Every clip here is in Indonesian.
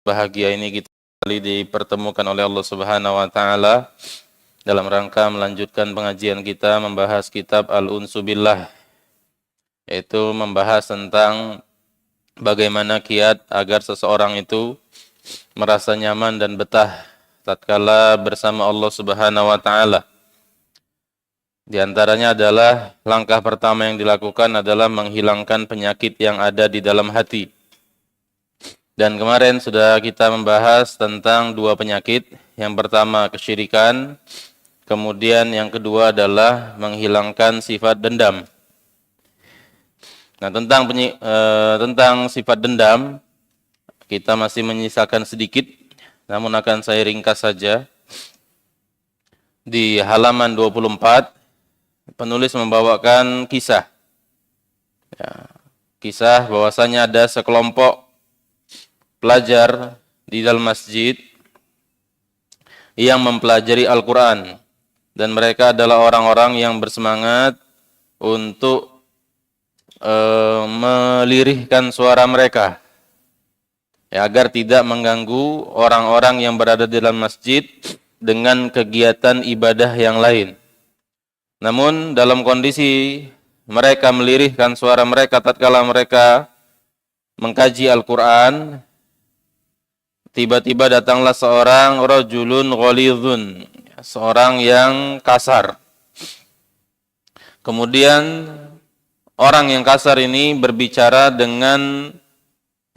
Bahagia ini kita kembali dipertemukan oleh Allah Subhanahu wa taala dalam rangka melanjutkan pengajian kita membahas kitab Al-Unsu Billah, yaitu membahas tentang bagaimana kiat agar seseorang itu merasa nyaman dan betah tatkala bersama Allah Subhanahu wa taala. Di antaranya adalah langkah pertama yang dilakukan adalah menghilangkan penyakit yang ada di dalam hati. Dan kemarin sudah kita membahas tentang dua penyakit. Yang pertama kesyirikan, kemudian yang kedua adalah menghilangkan sifat dendam. Nah, tentang sifat dendam kita masih menyisakan sedikit, namun akan saya ringkas saja. Di halaman 24 penulis membawakan kisah. Kisah bahwasanya ada sekelompok pelajar di dalam masjid yang mempelajari Al-Quran, dan mereka adalah orang-orang yang bersemangat untuk melirihkan suara mereka agar tidak mengganggu orang-orang yang berada di dalam masjid dengan kegiatan ibadah yang lain. Namun dalam kondisi mereka melirihkan suara mereka tatkala mereka mengkaji Al-Quran, tiba-tiba datanglah seorang rajulun ghalidhun, seorang yang kasar. Kemudian orang yang kasar ini berbicara dengan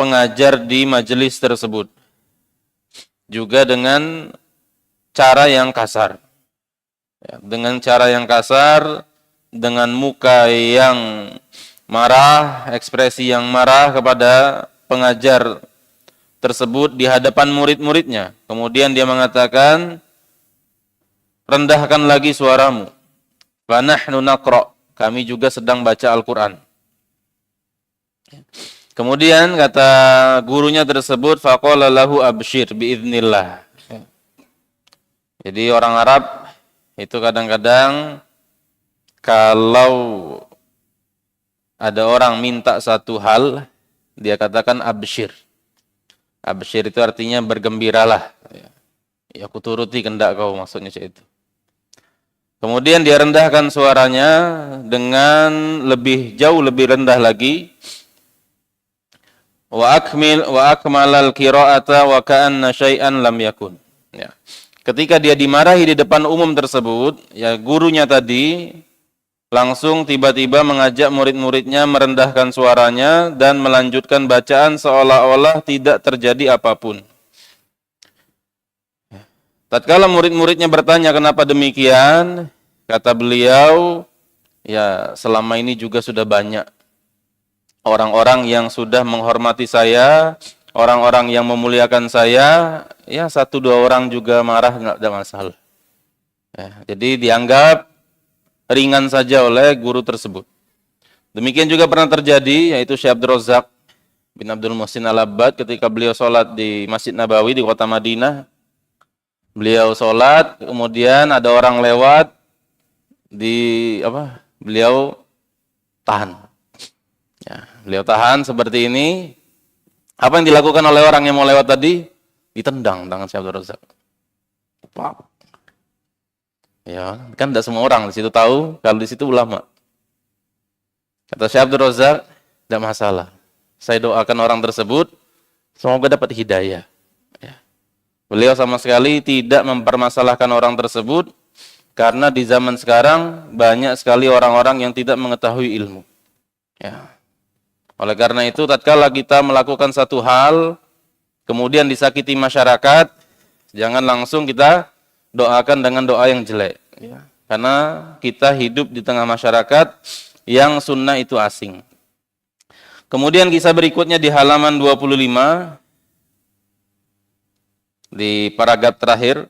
pengajar di majelis tersebut, juga dengan cara yang kasar. Dengan cara yang kasar, dengan muka yang marah, ekspresi yang marah kepada pengajar tersebut di hadapan murid-muridnya. Kemudian dia mengatakan, rendahkan lagi suaramu. Fa nahnu naqra, kami juga sedang baca Al-Quran. Kemudian kata gurunya tersebut, faqala lahu abshir biiznillah. Jadi orang Arab itu kadang-kadang kalau ada orang minta satu hal, dia katakan abshir. Abshir itu artinya bergembiralah. Ya, aku turuti kehendak kau, maksudnya itu. Kemudian dia rendahkan suaranya dengan jauh lebih rendah lagi. Wa akmalal qira'ata wa ka'anna syai'an lam yakun. Ya. Ketika dia dimarahi di depan umum tersebut, ya gurunya tadi langsung tiba-tiba mengajak murid-muridnya merendahkan suaranya dan melanjutkan bacaan seolah-olah tidak terjadi apapun. Tatkala murid-muridnya bertanya kenapa demikian, kata beliau, ya selama ini juga sudah banyak orang-orang yang sudah menghormati saya, orang-orang yang memuliakan saya, ya 1-2 orang juga marah, nggak ada masalah. Ya, jadi dianggap ringan saja oleh guru tersebut. Demikian juga pernah terjadi, yaitu Syekh Abdul Razak bin Abdul Muhsin Al-Abbad ketika beliau sholat di Masjid Nabawi di kota Madinah. Beliau sholat, kemudian ada orang lewat, beliau tahan. Ya, beliau tahan seperti ini. Apa yang dilakukan oleh orang yang mau lewat tadi? Ditendang tangan Syekh Abdul Razak. Pak. Ya, kan tidak semua orang di situ tahu kalau di situ ulama. Kata Syekh Abdul Razak, tidak masalah. Saya doakan orang tersebut semoga dapat hidayah. Ya. Beliau sama sekali tidak mempermasalahkan orang tersebut karena di zaman sekarang banyak sekali orang-orang yang tidak mengetahui ilmu. Ya. Oleh karena itu, tatkala kita melakukan satu hal kemudian disakiti masyarakat, jangan langsung kita doakan dengan doa yang jelek, ya. Karena kita hidup di tengah masyarakat yang sunnah itu asing. Kemudian kisah berikutnya di halaman 25, di paragraf terakhir.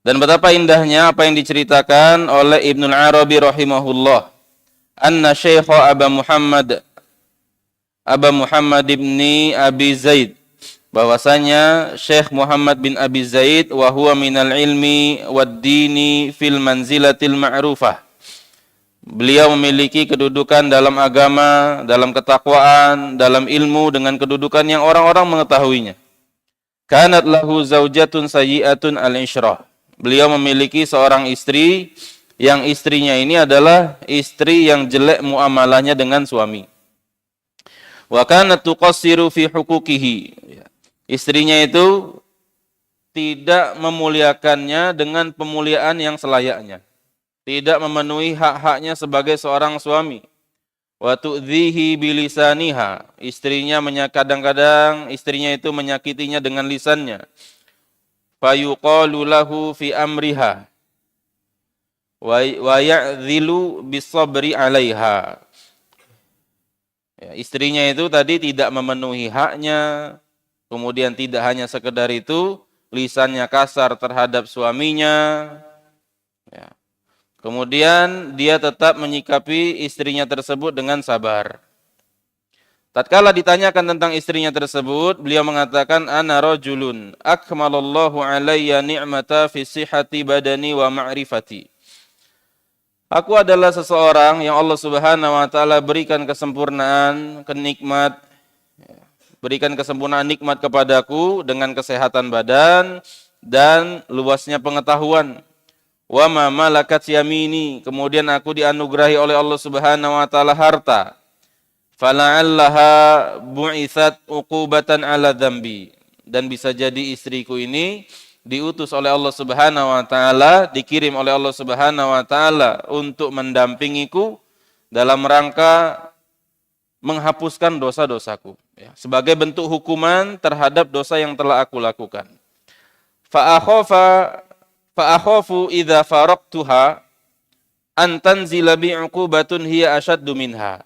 Dan betapa indahnya apa yang diceritakan oleh Ibnul Arabi rahimahullah. Anna Syekha Aba Muhammad ibni Abi Zaid, bahwasanya Syekh Muhammad bin Abi Zaid wa huwa minal ilmi wad dini fil manzilatil ma'rufah. Beliau memiliki kedudukan dalam agama, dalam ketakwaan, dalam ilmu dengan kedudukan yang orang-orang mengetahuinya. Kanat lahu zaujatun sayyi'atun al-ishrah. Beliau memiliki seorang istri yang istrinya ini adalah istri yang jelek muamalahnya dengan suami. Wa kanat tuqassiru fi huquqihi. Istrinya itu tidak memuliakannya dengan pemuliaan yang selayaknya. Tidak memenuhi hak-haknya sebagai seorang suami. Wa tu'dhihi bilisaniha. Kadang-kadang istrinya itu menyakitinya dengan lisannya. Fayuqalu lahu fi amriha. Wa ya'dhilu bisabri 'alaiha. Ya, istrinya itu tadi tidak memenuhi haknya. Kemudian tidak hanya sekedar itu, lisannya kasar terhadap suaminya. Ya. Kemudian dia tetap menyikapi istrinya tersebut dengan sabar. Tatkala ditanyakan tentang istrinya tersebut, beliau mengatakan, ana rajulun akmalallahu alayya ni'mata fi sihhati badani wa ma'rifati. Aku adalah seseorang yang Allah Subhanahu wa taala berikan kesempurnaan, berikan kesempurnaan nikmat kepadaku dengan kesehatan badan dan luasnya pengetahuan. Wa ma malakat yamini, kemudian aku dianugerahi oleh Allah Subhanahu wa taala harta. Fala'allaha bu'itsat uqubatan 'ala dzambi, dan bisa jadi istriku ini diutus oleh Allah Subhanahu wa taala, dikirim oleh Allah Subhanahu wa taala untuk mendampingiku dalam rangka menghapuskan dosa-dosaku, ya, sebagai bentuk hukuman terhadap dosa yang telah aku lakukan. Fa'akhafu idza faraqtuha an tanzila bi'uqubatun hiya ashaddu minha.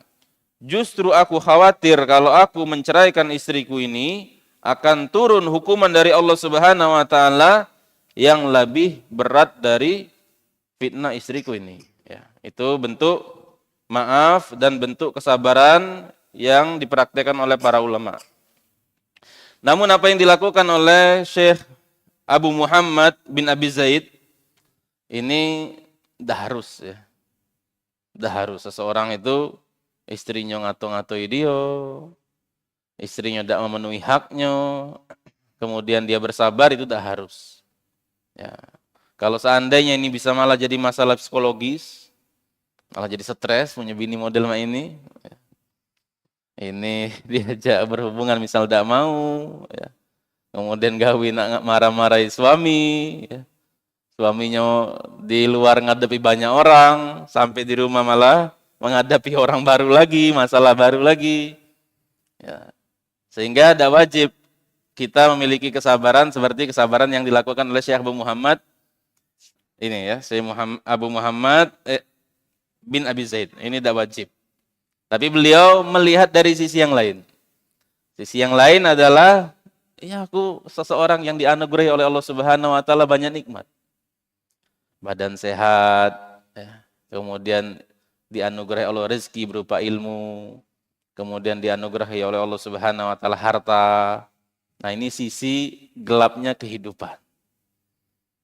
Justru aku khawatir kalau aku menceraikan istriku ini akan turun hukuman dari Allah Subhanahu wa taala yang lebih berat dari fitnah istriku ini. Ya, itu bentuk maaf dan bentuk kesabaran yang dipraktikkan oleh para ulama. Namun apa yang dilakukan oleh Syekh Abu Muhammad bin Abi Zaid ini harus, ya. Harus seseorang itu istrinya ngato-ngatoi dia, istrinya tidak memenuhi haknya, kemudian dia bersabar, itu tidak harus. Ya. Kalau seandainya ini bisa malah jadi masalah psikologis, malah jadi stres punya bini model ini, ya. Ini diajak berhubungan misal tidak mau, ya. Kemudian gawin marah-marahi suami, ya. Suaminya di luar ngadepi banyak orang, sampai di rumah malah menghadapi orang baru lagi, masalah baru lagi. Ya. Sehingga tidak wajib kita memiliki kesabaran seperti kesabaran yang dilakukan oleh Syekh Abu Muhammad ini, ya, Syekh Abu Muhammad bin Abi Zaid. Ini tidak wajib. Tapi beliau melihat dari sisi yang lain. Sisi yang lain adalah, ya, aku seseorang yang dianugerahi oleh Allah Subhanahu wa taala banyak nikmat. Badan sehat, ya. Kemudian dianugerahi Allah rezeki berupa ilmu, kemudian dianugerahi oleh Allah Subhanahu wa taala harta. Nah, ini sisi gelapnya kehidupan.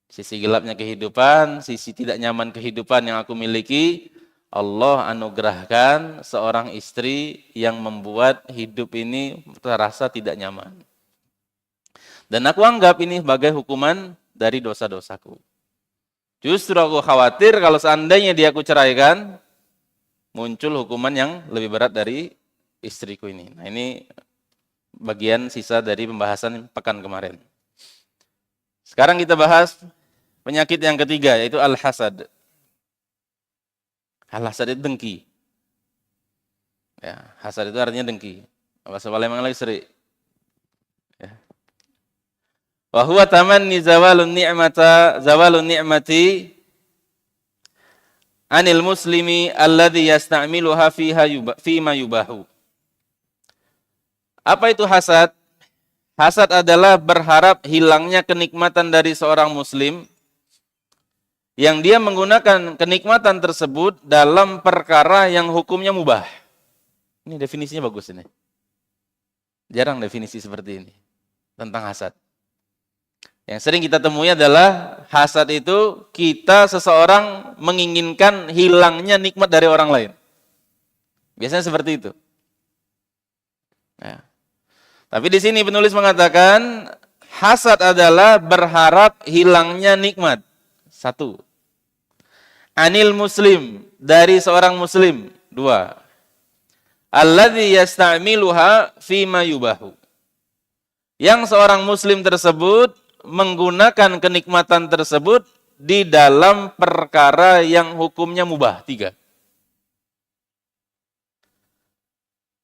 Sisi gelapnya kehidupan, sisi tidak nyaman kehidupan yang aku miliki, Allah anugerahkan seorang istri yang membuat hidup ini terasa tidak nyaman. Dan aku anggap ini sebagai hukuman dari dosa-dosaku. Justru aku khawatir kalau seandainya dia aku ceraikan, muncul hukuman yang lebih berat dari istriku ini. Nah, ini bagian sisa dari pembahasan pekan kemarin. Sekarang kita bahas penyakit yang ketiga, yaitu al-hasad. Al-hasad itu dengki. Ya, hasad itu artinya dengki. Bahasa Palembang lagi seri. Ya. Wa huwa tamanni zawalun ni'mati anil muslimi alladhi yasta'miluha fima yubahu. Apa itu hasad? Hasad adalah berharap hilangnya kenikmatan dari seorang muslim yang dia menggunakan kenikmatan tersebut dalam perkara yang hukumnya mubah. Ini definisinya bagus ini. Jarang definisi seperti ini tentang hasad. Yang sering kita temui adalah hasad itu seseorang menginginkan hilangnya nikmat dari orang lain. Biasanya seperti itu. Ya. Tapi di sini penulis mengatakan hasad adalah berharap hilangnya nikmat. Satu. Anil muslim, dari seorang muslim. Dua. Alladzi yasta'miluha fima yubahu. Yang seorang muslim tersebut menggunakan kenikmatan tersebut di dalam perkara yang hukumnya mubah. Tiga.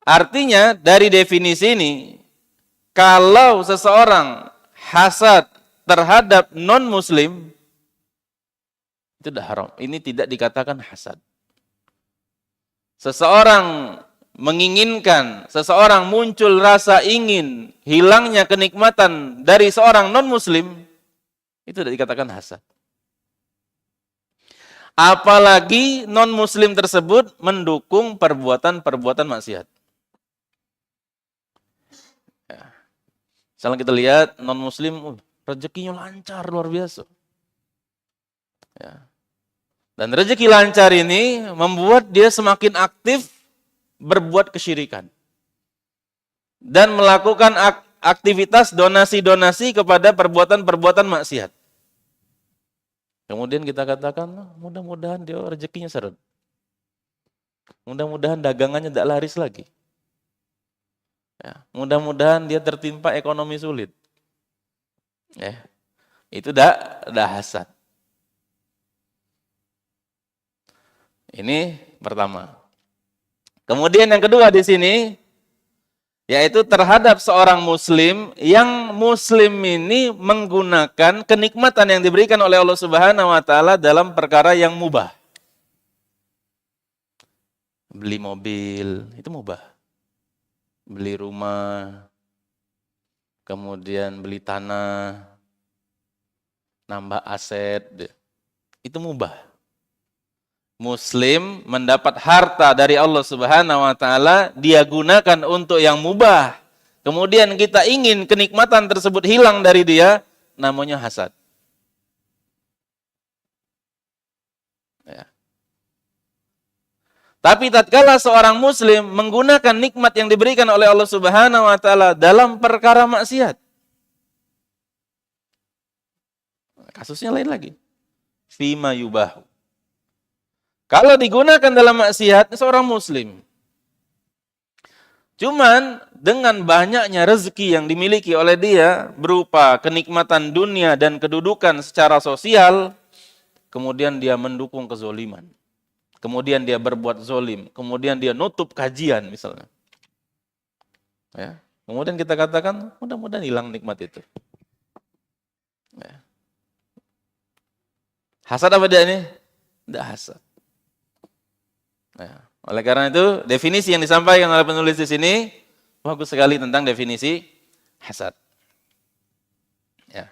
Artinya dari definisi ini, kalau seseorang hasad terhadap non-muslim, itu sudah haram. Ini tidak dikatakan hasad. Seseorang menginginkan, seseorang muncul rasa ingin hilangnya kenikmatan dari seorang non-muslim, itu tidak dikatakan hasad. Apalagi non-muslim tersebut mendukung perbuatan-perbuatan maksiat. Ya. Misalnya kita lihat non-muslim, rezekinya lancar, luar biasa. Ya. Dan rezeki lancar ini membuat dia semakin aktif berbuat kesyirikan. Dan melakukan aktivitas donasi-donasi kepada perbuatan-perbuatan maksiat. Kemudian kita katakan, mudah-mudahan dia rezekinya seret. Mudah-mudahan dagangannya tidak laris lagi. Ya, mudah-mudahan dia tertimpa ekonomi sulit. Ya, itu dah hasad. Ini pertama. Kemudian yang kedua di sini, yaitu terhadap seorang muslim, yang muslim ini menggunakan kenikmatan yang diberikan oleh Allah Subhanahu wa taala dalam perkara yang mubah. Beli mobil, itu mubah. Beli rumah, kemudian beli tanah, nambah aset, itu mubah. Muslim mendapat harta dari Allah Subhanahu wa taala, dia gunakan untuk yang mubah. Kemudian kita ingin kenikmatan tersebut hilang dari dia, namanya hasad. Ya. Tapi tatkala seorang muslim menggunakan nikmat yang diberikan oleh Allah Subhanahu wa taala dalam perkara maksiat, kasusnya lain lagi. Fima yubahu. Kalau digunakan dalam maksiat, seorang muslim. Cuman dengan banyaknya rezeki yang dimiliki oleh dia, berupa kenikmatan dunia dan kedudukan secara sosial, kemudian dia mendukung kezoliman. Kemudian dia berbuat zolim. Kemudian dia nutup kajian misalnya. Ya. Kemudian kita katakan, mudah-mudahan hilang nikmat itu. Ya. Hasad apa dia ini? Tidak hasad. Nah, oleh karena itu, definisi yang disampaikan oleh penulis di sini bagus sekali tentang definisi hasad. Ya.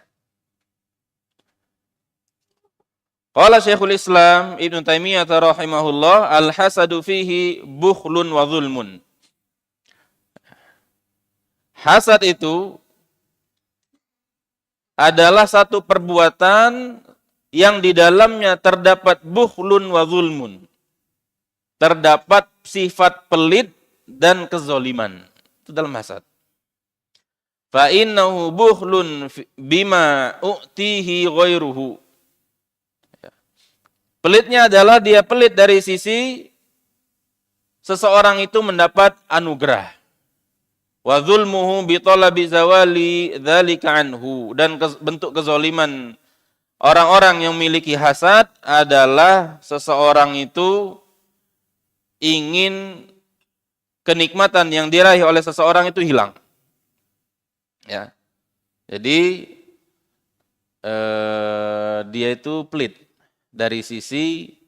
Qala Syekhul Islam Ibnu Taimiyah rahimahullah, al-hasadu fihi bukhlun wa zulmun. Hasad itu adalah satu perbuatan yang di dalamnya terdapat bukhlun wa zulmun. Terdapat sifat pelit dan kezoliman. Itu dalam hasad. Fa innahu bukhlun bima u'tihi ghairuhu. Pelitnya adalah dia pelit dari sisi seseorang itu mendapat anugerah. Wa zulmuhu bi talabi zawali dzalika anhu, dan bentuk kezoliman orang-orang yang memiliki hasad adalah seseorang itu ingin kenikmatan yang diraih oleh seseorang itu hilang. Ya. Jadi dia itu pelit dari sisi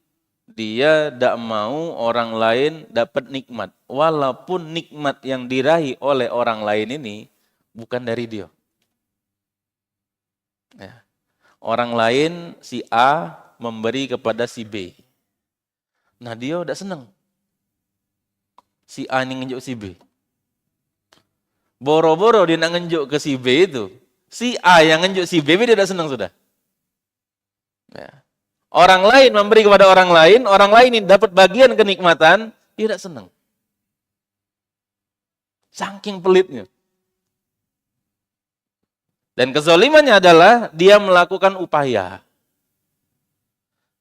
dia tidak mau orang lain dapat nikmat, walaupun nikmat yang diraih oleh orang lain ini bukan dari dia. Ya. Orang lain si A memberi kepada si B. Nah dia udah senang. Si A ini ngenjuk si B. Boro-boro dia nak ngenjuk ke si B itu. Si A yang ngenjuk si B, dia tidak senang sudah. Ya. Orang lain memberi kepada orang lain ini dapat bagian kenikmatan, dia tidak senang. Saking pelitnya. Dan kezalimannya adalah dia melakukan upaya.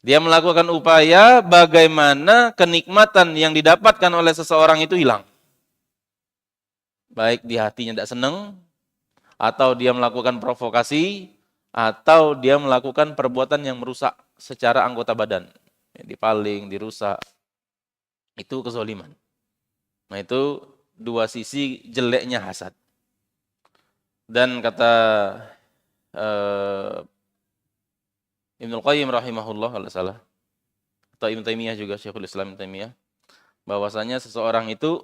Dia melakukan upaya bagaimana kenikmatan yang didapatkan oleh seseorang itu hilang. Baik di hatinya tidak senang, atau dia melakukan provokasi, atau dia melakukan perbuatan yang merusak secara anggota badan. Dipaling, dirusak. Itu kezaliman. Nah itu dua sisi jeleknya hasad. Dan kata Ibnul Qayyim rahimahullah kalau salah, atau Ibnu Taimiyah juga, Syekhul Islam Ibnu Taimiyah, bahwasanya seseorang itu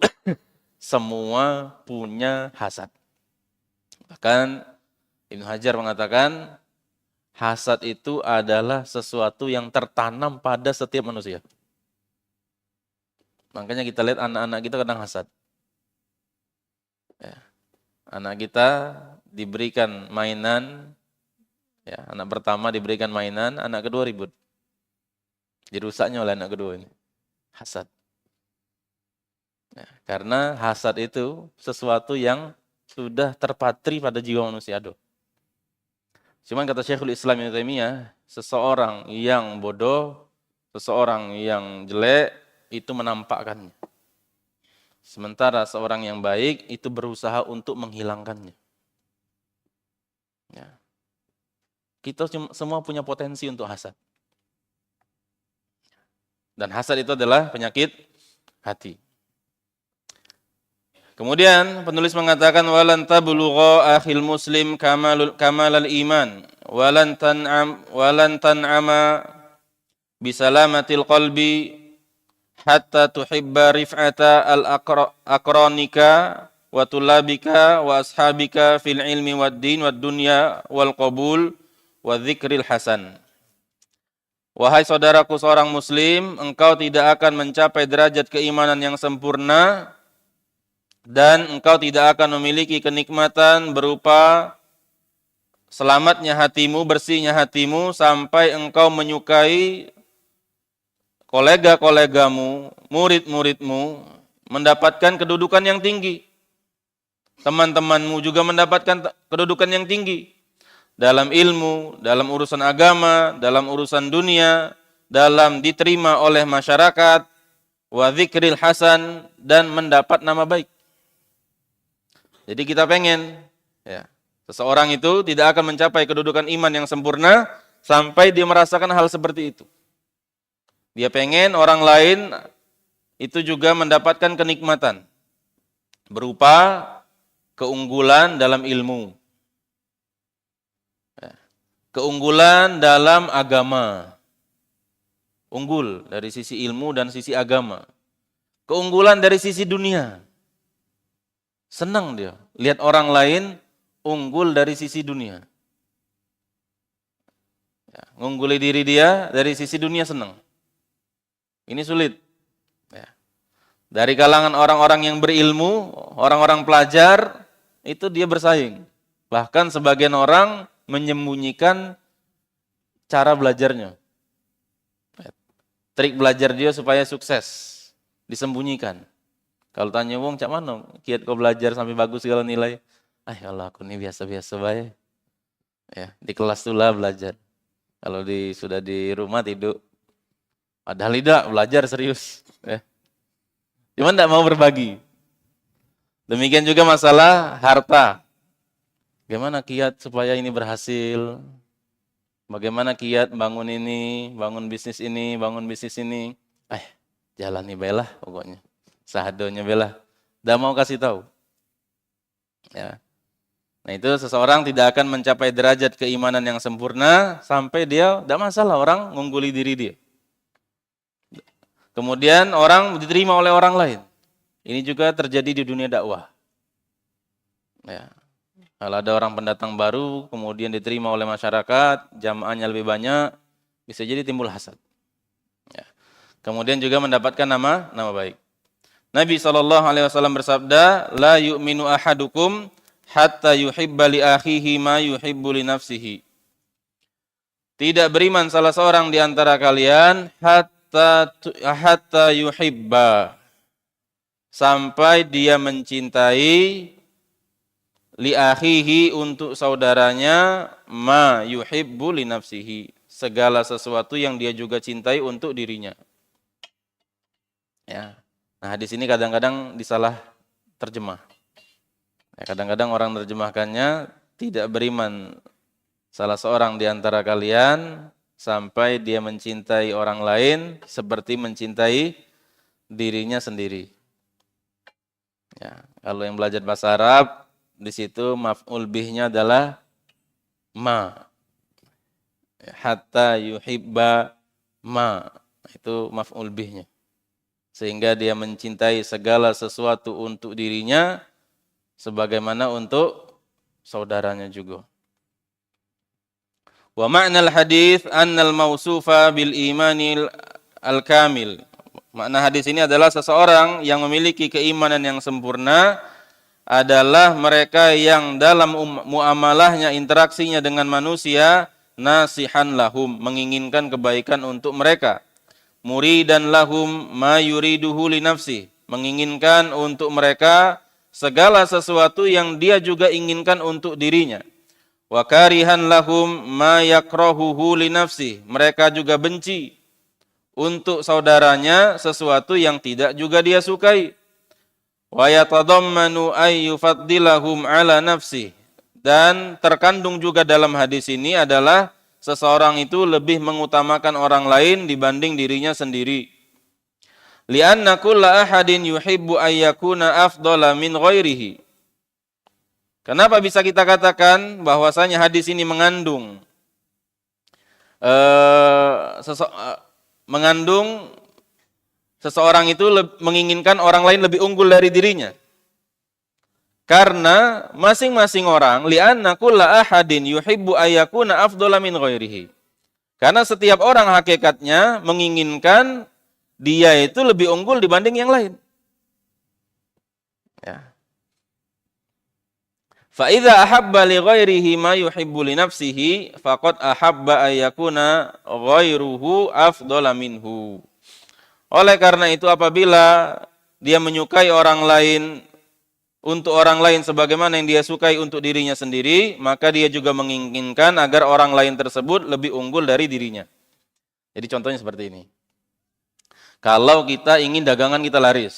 semua punya hasad. Bahkan Ibnu Hajar mengatakan hasad itu adalah sesuatu yang tertanam pada setiap manusia. Makanya kita lihat anak-anak kita kadang hasad. Ya. Anak kita diberikan mainan, ya, anak pertama diberikan mainan, anak kedua ribut. Dirusaknya oleh anak kedua ini. Hasad. Ya, karena hasad itu sesuatu yang sudah terpatri pada jiwa manusia. Cuman kata Syekhul Islam Ibnu Taimiyah, seseorang yang bodoh, seseorang yang jelek, itu menampakkannya. Sementara seorang yang baik, itu berusaha untuk menghilangkannya. Ya. Kita semua punya potensi untuk hasad. Dan hasad itu adalah penyakit hati. Kemudian penulis mengatakan walan tablugha akhil muslim kamalal iman walan tan'ama bisalamatil qalbi hatta tuhibba rif'ata al-aqranika wa tulabika wa ashabika fil ilmi wad din wad dunya wal qabul wa dzikril hasan. Wahai saudaraku seorang muslim, engkau tidak akan mencapai derajat keimanan yang sempurna dan engkau tidak akan memiliki kenikmatan berupa selamatnya hatimu, bersihnya hatimu, sampai engkau menyukai kolega-kolegamu, murid-muridmu, mendapatkan kedudukan yang tinggi. Teman-temanmu juga mendapatkan kedudukan yang tinggi. Dalam ilmu, dalam urusan agama, dalam urusan dunia, dalam diterima oleh masyarakat, wa dzikril hasan, dan mendapat nama baik. Jadi kita pengen, ya, seseorang itu tidak akan mencapai kedudukan iman yang sempurna sampai dia merasakan hal seperti itu. Dia pengen orang lain itu juga mendapatkan kenikmatan berupa keunggulan dalam ilmu, ya, keunggulan dalam agama, unggul dari sisi ilmu dan sisi agama, keunggulan dari sisi dunia. Senang dia lihat orang lain unggul dari sisi dunia. Ya, ngungguli diri dia dari sisi dunia senang. Ini sulit. Ya. Dari kalangan orang-orang yang berilmu, orang-orang pelajar, itu dia bersaing. Bahkan sebagian orang menyembunyikan cara belajarnya. Trik belajar dia supaya sukses, disembunyikan. Kalau tanya wong, cak mana kiat kau belajar sampai bagus segala nilai? Allah aku ini biasa-biasa baik. Ya, di kelas tuh lah belajar. Kalau sudah di rumah tidur. Padahal tidak belajar serius. Ya. Cuman tidak mau berbagi. Demikian juga masalah harta. Bagaimana kiat supaya ini berhasil? Bagaimana kiat bangun ini, bangun bisnis ini, bangun bisnis ini? Jalani belah pokoknya. Sahadonya belah. Tidak mau kasih tahu. Ya. Nah itu seseorang tidak akan mencapai derajat keimanan yang sempurna sampai dia tidak masalah orang mengungguli diri dia. Kemudian orang diterima oleh orang lain. Ini juga terjadi di dunia dakwah. Ya. Kalau ada orang pendatang baru kemudian diterima oleh masyarakat, jamaahnya lebih banyak, bisa jadi timbul hasad. Ya. Kemudian juga mendapatkan nama baik. Nabi SAW bersabda, la yu'minu ahadukum hatta yuhibba li akhihi ma yuhibbu li nafsihi. Tidak beriman salah seorang di antara kalian hatta yuhibba, sampai dia mencintai li akhihi, untuk saudaranya, ma yuhibbu li nafsihi, segala sesuatu yang dia juga cintai untuk dirinya. Ya. Nah, hadis ini kadang-kadang disalah terjemah. Ya, kadang-kadang orang terjemahkannya, tidak beriman salah seorang di antara kalian sampai dia mencintai orang lain seperti mencintai dirinya sendiri. Ya, kalau yang belajar bahasa Arab, di situ maf'ul bihnya adalah ma. Hatta yuhibba ma. Itu maf'ul bihnya. Sehingga dia mencintai segala sesuatu untuk dirinya sebagaimana untuk saudaranya juga. Wa ma'nal hadis annal mausufa bil imanil al-kamil. Makna hadis ini adalah seseorang yang memiliki keimanan yang sempurna adalah mereka yang dalam muamalahnya, interaksinya dengan manusia, nasihan lahum, menginginkan kebaikan untuk mereka. Muridan lahum ma yuriduhu li nafsi, menginginkan untuk mereka segala sesuatu yang dia juga inginkan untuk dirinya. Wa karihan lahum ma yakrahuhu li nafsi, mereka juga benci untuk saudaranya sesuatu yang tidak juga dia sukai. Wa yatadammanu ay yufaddilahum ala nafsi, dan terkandung juga dalam hadis ini adalah seseorang itu lebih mengutamakan orang lain dibanding dirinya sendiri. Lianna kulla ahadin yuhibbu ayyakuna afdala min ghairihi. Kenapa bisa kita katakan bahwasanya hadis ini mengandung seseorang itu menginginkan orang lain lebih unggul dari dirinya? Karena masing-masing orang, li'anna kulla ahadin yuhibbu ayyakuna afdala min ghairihi. Karena setiap orang hakikatnya menginginkan dia itu lebih unggul dibanding yang lain. Ya. Fa idza ahabba li ghairihi ma yuhibbu li nafsihi faqad ahabba ayyakuna ghairuhu afdala minhu. Oleh karena itu, apabila dia menyukai orang lain untuk orang lain sebagaimana yang dia sukai untuk dirinya sendiri, maka dia juga menginginkan agar orang lain tersebut lebih unggul dari dirinya. Jadi contohnya seperti ini. Kalau kita ingin dagangan kita laris,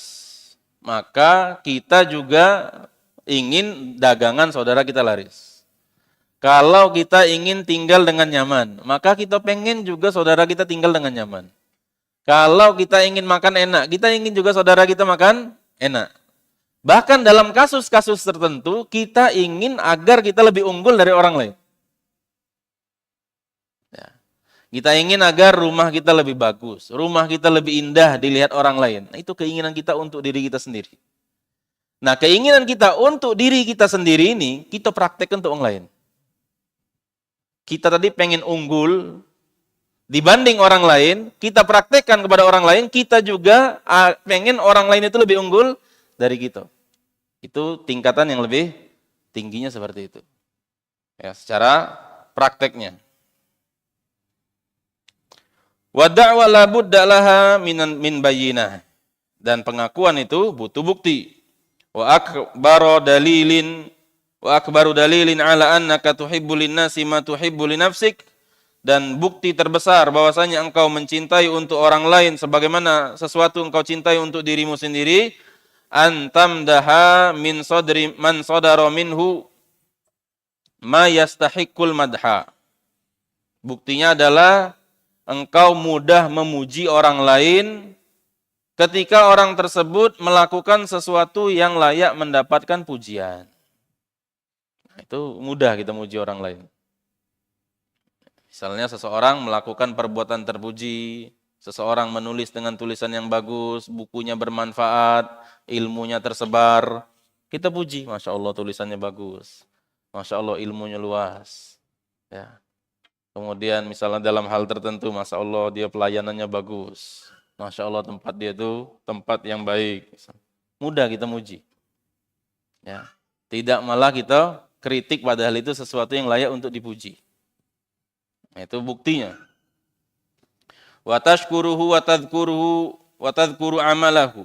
maka kita juga ingin dagangan saudara kita laris. Kalau kita ingin tinggal dengan nyaman, maka kita pengen juga saudara kita tinggal dengan nyaman. Kalau kita ingin makan enak, kita ingin juga saudara kita makan enak. Bahkan dalam kasus-kasus tertentu, kita ingin agar kita lebih unggul dari orang lain. Ya. Kita ingin agar rumah kita lebih bagus, rumah kita lebih indah dilihat orang lain. Nah, itu keinginan kita untuk diri kita sendiri. Nah, keinginan kita untuk diri kita sendiri ini, kita praktekkan untuk orang lain. Kita tadi pengen unggul dibanding orang lain, kita praktekkan kepada orang lain, kita juga pengen orang lain itu lebih unggul dari kita. Itu tingkatan yang lebih tingginya seperti itu. Ya, secara prakteknya. Wa da'wa la budda laha min bayyinah. Dan pengakuan itu butuh bukti. Wa akbaru dalilin ala annaka tuhibbu lin-nasi ma tuhibbu li nafsik. Dan bukti terbesar bahwasanya engkau mencintai untuk orang lain sebagaimana sesuatu engkau cintai untuk dirimu sendiri, antamdaha min sadri man sadara minhu ma yastahiqqul madha. Buktinya adalah engkau mudah memuji orang lain ketika orang tersebut melakukan sesuatu yang layak mendapatkan pujian. Nah, itu mudah kita muji orang lain. Misalnya seseorang melakukan perbuatan terpuji, seseorang menulis dengan tulisan yang bagus, bukunya bermanfaat, ilmunya tersebar, kita puji, Masya Allah tulisannya bagus, Masya Allah ilmunya luas. Ya. Kemudian misalnya dalam hal tertentu, Masya Allah dia pelayanannya bagus, Masya Allah tempat dia itu tempat yang baik. Mudah kita muji. Ya. Tidak malah kita kritik padahal itu sesuatu yang layak untuk dipuji. Nah, itu buktinya. Wa tashkuruhu wa tadhkuruhu wa tadhkuru amalahu.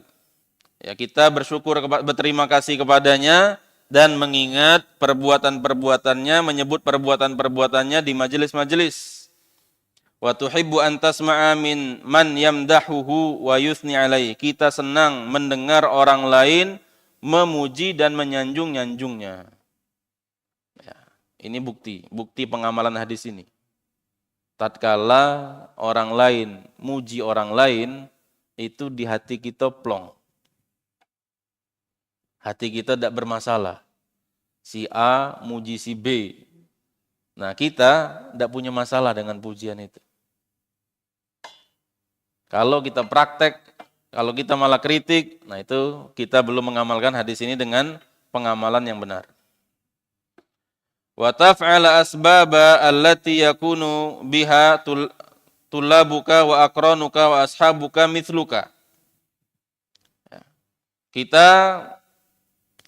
Ya, kita bersyukur, berterima kasih kepadanya dan mengingat perbuatan-perbuatannya, menyebut perbuatan-perbuatannya di majelis-majelis. Wa tuhibbu an tasma'a min man yamdahuhu wa yuthni alaihi. Kita senang mendengar orang lain memuji dan menyanjung-nyanjungnya. Ya, ini bukti pengamalan hadis ini. Tatkala orang lain muji orang lain, itu di hati kita plong. Hati kita tidak bermasalah. Si A muji si B. Nah, kita tidak punya masalah dengan pujian itu. Kalau kita praktek, kalau kita malah kritik, nah itu kita belum mengamalkan hadis ini dengan pengamalan yang benar. Wa taf'ala asbaba allati yakunu biha tullabuka wa aqranuka wa ashabuka mithluka. Kita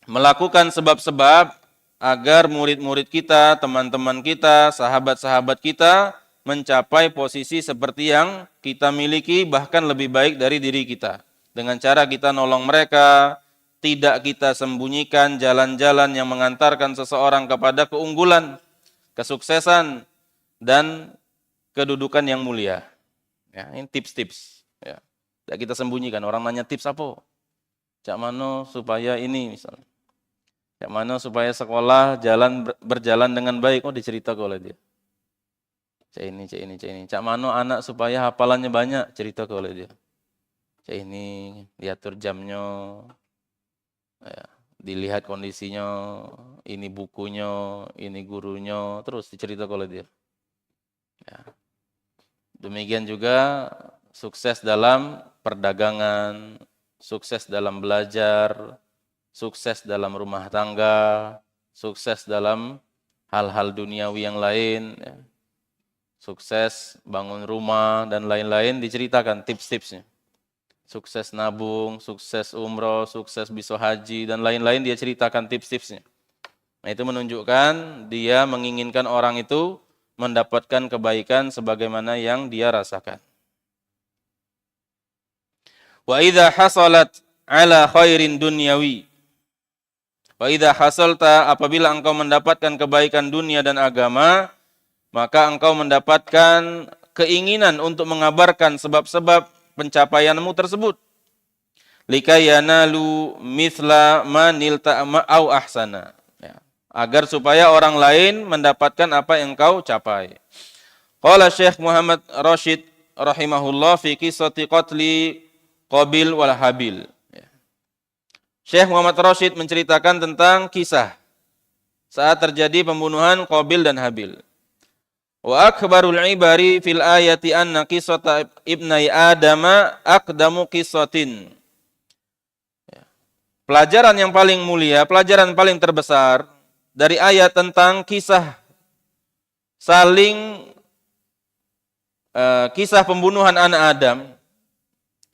melakukan sebab-sebab agar murid-murid kita, teman-teman kita, sahabat-sahabat kita mencapai posisi seperti yang kita miliki, bahkan lebih baik dari diri kita. Dengan cara kita nolong mereka, tidak kita sembunyikan jalan-jalan yang mengantarkan seseorang kepada keunggulan, kesuksesan, dan kedudukan yang mulia. Ya, ini tips-tips. Ya. Tidak kita sembunyikan. Orang nanya tips apa? Cak mano supaya ini misalnya. Cak mano supaya sekolah berjalan dengan baik. Oh, diceritakan oleh dia. Cak ini. Cak mano anak supaya hafalannya banyak, cerita oleh dia. Cak ini diatur jamnya, ya, dilihat kondisinya, ini bukunya, ini gurunya, terus diceritakan oleh dia. Ya. Demikian juga sukses dalam perdagangan, sukses dalam belajar, sukses dalam rumah tangga, sukses dalam hal-hal duniawi yang lain, ya. Sukses bangun rumah dan lain-lain diceritakan tips-tipsnya. Sukses nabung, sukses umroh, sukses bisa haji dan lain-lain dia ceritakan tips-tipsnya. Nah, itu menunjukkan dia menginginkan orang itu mendapatkan kebaikan sebagaimana yang dia rasakan. Wa idza hasalat ala khairin dunyawi. Wa idza hasalta, apabila engkau mendapatkan kebaikan dunia dan agama, maka engkau mendapatkan keinginan untuk mengabarkan sebab-sebab pencapaianmu tersebut. Likayanalu mithla ma nilta au ahsana. Ya. Agar supaya orang lain mendapatkan apa yang engkau capai. Qala Syekh Muhammad Rashid rahimahullah fi qissati qatli Qabil wal Habil. Ya. Syekh Muhammad Rashid menceritakan tentang kisah saat terjadi pembunuhan Qabil dan Habil. Wa akbarul ibari fil ayati anna qissata ibnai Adama aqdamu qissatin. Ya. Pelajaran yang paling mulia, pelajaran paling terbesar dari ayat tentang kisah kisah pembunuhan anak Adam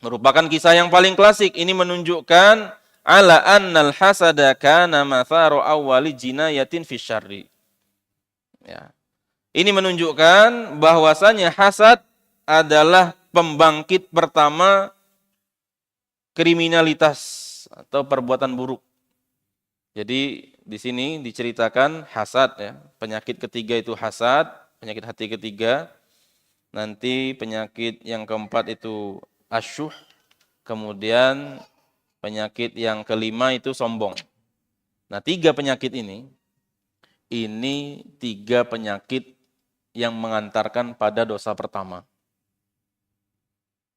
merupakan kisah yang paling klasik. Ini menunjukkan ala annal hasada kana matharu awwali jinayatin fi syarri. Ya. Ini menunjukkan bahwasanya hasad adalah pembangkit pertama kriminalitas atau perbuatan buruk. Jadi di sini diceritakan hasad, ya. Penyakit ketiga itu hasad, penyakit hati ketiga. Nanti penyakit yang keempat itu asyuh. Kemudian penyakit yang kelima itu sombong. Nah, tiga penyakit ini tiga penyakit yang mengantarkan pada dosa pertama.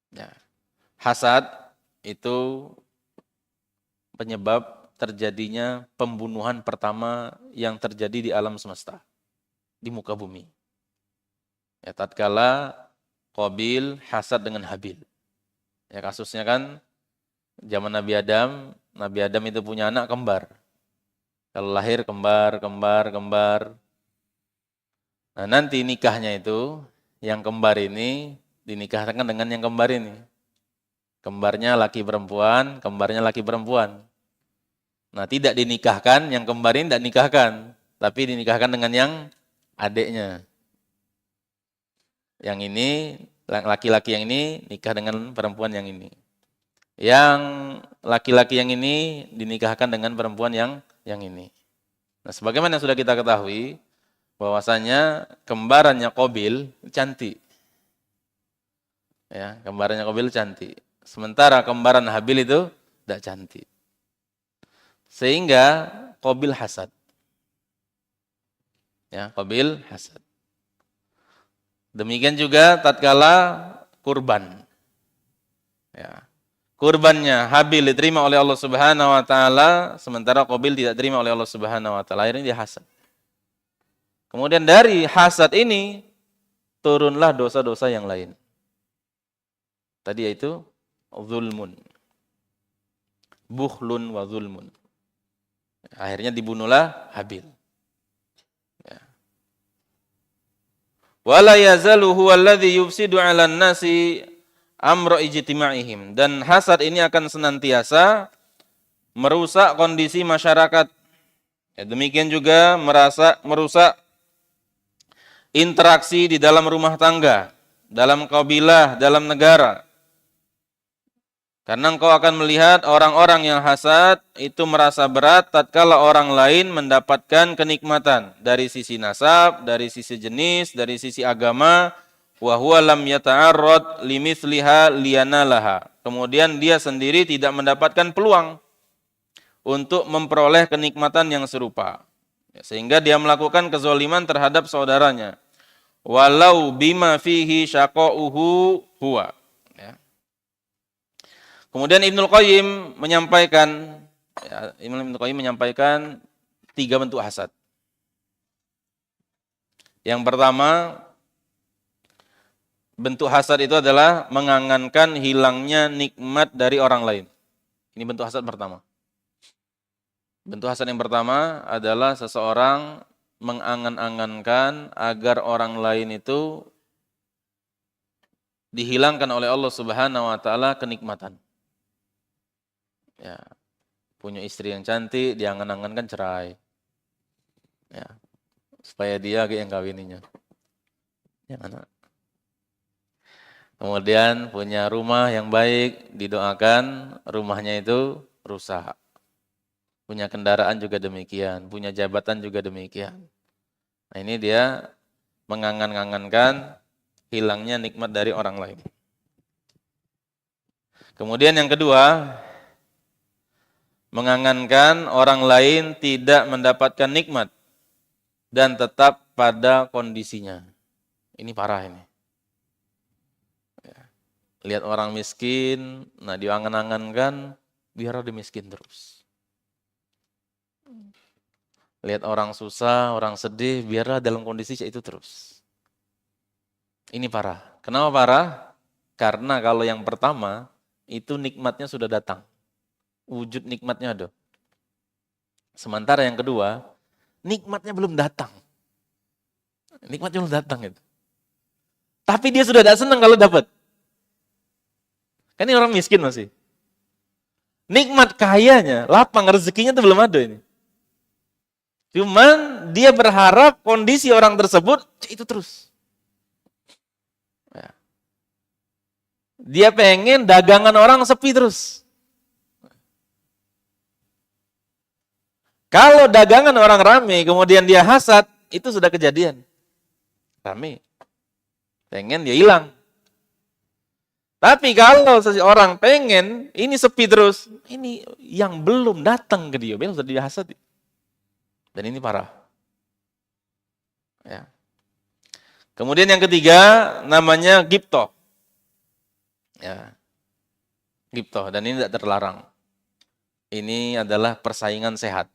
Ya. Hasad itu penyebab terjadinya pembunuhan pertama yang terjadi di alam semesta, di muka bumi. Ya, tatkala Qabil hasad dengan Habil. Ya, kasusnya kan zaman Nabi Adam itu punya anak kembar. Kalau lahir kembar. Nah, nanti nikahnya itu, yang kembar ini dinikahkan dengan yang kembar ini. Kembarnya laki perempuan. Nah, tidak dinikahkan, yang kembar ini tidak nikahkan, tapi dinikahkan dengan yang adiknya. Yang ini, laki-laki yang ini nikah dengan perempuan yang ini. Yang laki-laki yang ini dinikahkan dengan perempuan yang ini. Nah, sebagaimana yang sudah kita ketahui, bahwasanya kembarannya Qabil cantik. Ya, kembarannya Qabil cantik. Sementara kembaran Habil itu tidak cantik. Sehingga Qabil hasad. Ya, Qabil hasad. Demikian juga tatkala kurban. Ya. Kurbannya Habil diterima oleh Allah Subhanahu wa taala, sementara Qabil tidak diterima oleh Allah Subhanahu wa taala. Akhirnya dia hasad. Kemudian dari hasad ini turunlah dosa-dosa yang lain. Tadi yaitu zulmun. Bukhlun wa zulmun. Akhirnya dibunuhlah Habil. Ya. Wala yazalu huwa alladhi yufsidu 'alan nasi amra ijtima'ihim, dan hasad ini akan senantiasa merusak kondisi masyarakat. Ya, demikian juga merusak interaksi di dalam rumah tangga, dalam kabilah, dalam negara. Karena engkau akan melihat orang-orang yang hasad itu merasa berat tatkala orang lain mendapatkan kenikmatan dari sisi nasab, dari sisi jenis, dari sisi agama. Wa huwa lam yata'arrad limithliha liyanalaha. Kemudian dia sendiri tidak mendapatkan peluang untuk memperoleh kenikmatan yang serupa. Sehingga dia melakukan kezaliman terhadap saudaranya. Walau bima fihi syaqa'uhu huwa. Ya. Kemudian Ibnul Qayyim menyampaikan, Ibnul Qayyim menyampaikan 3 bentuk hasad. Yang pertama, bentuk hasad itu adalah mengangankan hilangnya nikmat dari orang lain. Ini bentuk hasad pertama. Bentuk hasad yang pertama adalah seseorang mengangan-angankan agar orang lain itu dihilangkan oleh Allah Subhanahu wa taala kenikmatan. Ya, punya istri yang cantik, dia angan-angankan cerai. Ya, supaya dia yang kawininya. Jangan. Kemudian punya rumah yang baik, didoakan rumahnya itu rusak. Punya kendaraan juga demikian, punya jabatan juga demikian. Nah, ini dia mengangan-angankan hilangnya nikmat dari orang lain. Kemudian yang kedua, mengangankan orang lain tidak mendapatkan nikmat dan tetap pada kondisinya. Ini parah ini. Lihat orang miskin, nah diangan-angankan biar dia miskin terus. Lihat orang susah, orang sedih, biarlah dalam kondisi itu terus. Ini parah. Kenapa parah? Karena kalau yang pertama, itu nikmatnya sudah datang. Wujud nikmatnya ada. Sementara yang kedua, nikmatnya belum datang. Nikmatnya belum datang itu. Tapi dia sudah tidak senang kalau dapat. Kan ini orang miskin masih. Nikmat kayanya, lapang rezekinya itu belum ada ini. Cuman dia berharap kondisi orang tersebut itu terus. Ya. Dia pengen dagangan orang sepi terus. Kalau dagangan orang rame, kemudian dia hasad, itu sudah kejadian. Rame. Pengen dia hilang. Tapi kalau seseorang pengen, ini sepi terus, ini yang belum datang ke dia, sudah dihasad. Dan ini parah. Ya. Kemudian yang ketiga, namanya ghibthah. Ya. Ghibthah, dan ini tidak terlarang. Ini adalah persaingan sehat.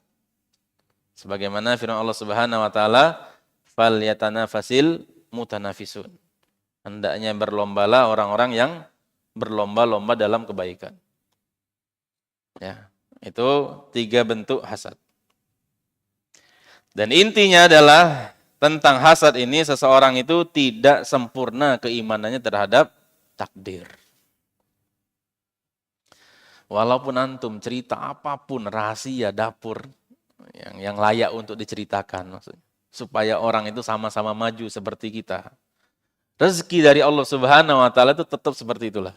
Sebagaimana firman Allah Subhanahu wa taala, "Falyatanafasil mutanafisun." Hendaknya berlombalah orang-orang yang berlomba-lomba dalam kebaikan. Ya, itu 3 bentuk hasad. Dan intinya adalah tentang hasad ini seseorang itu tidak sempurna keimanannya terhadap takdir. Walaupun antum cerita apapun, rahasia dapur yang layak untuk diceritakan maksudnya. Supaya orang itu sama-sama maju seperti kita. Rezeki dari Allah Subhanahu wa taala itu tetap seperti itulah.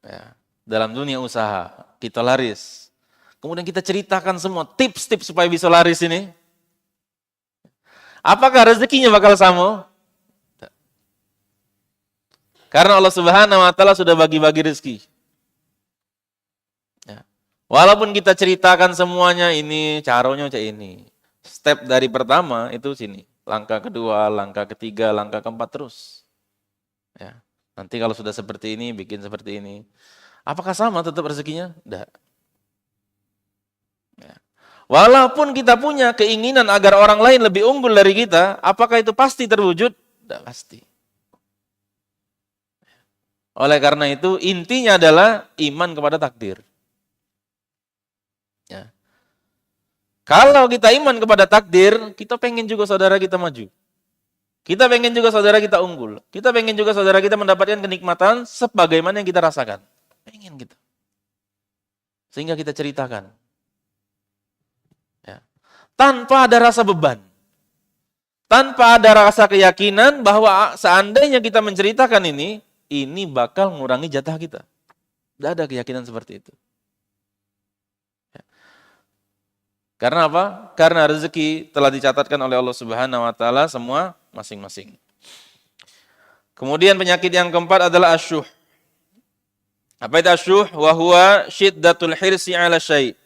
Ya. Dalam dunia usaha, kita laris. Kemudian kita ceritakan semua tips-tips supaya bisa laris ini. Apakah rezekinya bakal sama? Karena Allah Subhanahu wa taala sudah bagi-bagi rezeki. Ya. Walaupun kita ceritakan semuanya ini, caranya kayak ini. Step dari pertama itu sini. Langkah kedua, langkah ketiga, langkah keempat terus. Ya. Nanti kalau sudah seperti ini, bikin seperti ini. Apakah sama tetap rezekinya? Tidak. Ya. Walaupun kita punya keinginan agar orang lain lebih unggul dari kita, apakah itu pasti terwujud? Tidak pasti. Oleh karena itu, intinya adalah iman kepada takdir. Ya. Kalau kita iman kepada takdir, kita pengen juga saudara kita maju. Kita pengen juga saudara kita unggul. Kita pengen juga saudara kita mendapatkan kenikmatan sebagaimana yang kita rasakan. Pengen gitu. Sehingga kita ceritakan. Ya. Tanpa ada rasa beban. Tanpa ada rasa keyakinan bahwa seandainya kita menceritakan ini bakal mengurangi jatah kita. Tidak ada keyakinan seperti itu. Ya. Karena apa? Karena rezeki telah dicatatkan oleh Allah Subhanahu wa taala semua masing-masing. Kemudian penyakit yang keempat adalah asyuh. Apa itu asyuh? Wa huwa syiddatul hirsi 'ala syai'.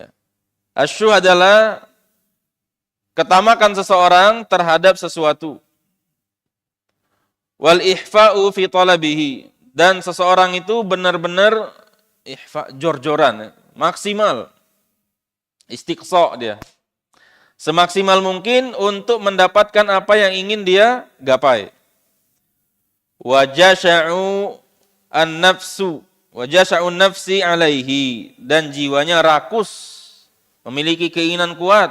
Ya. Asyuh adalah ketamakan seseorang terhadap sesuatu. Wal ihfa'u fi talabihi, dan seseorang itu benar-benar ihfa, jor-joran, maksimal. Istiqsa dia. Semaksimal mungkin untuk mendapatkan apa yang ingin dia gapai. Wa jasha'u an-nafsu, wa jasha'un nafsi alaihi, dan jiwanya rakus, memiliki keinginan kuat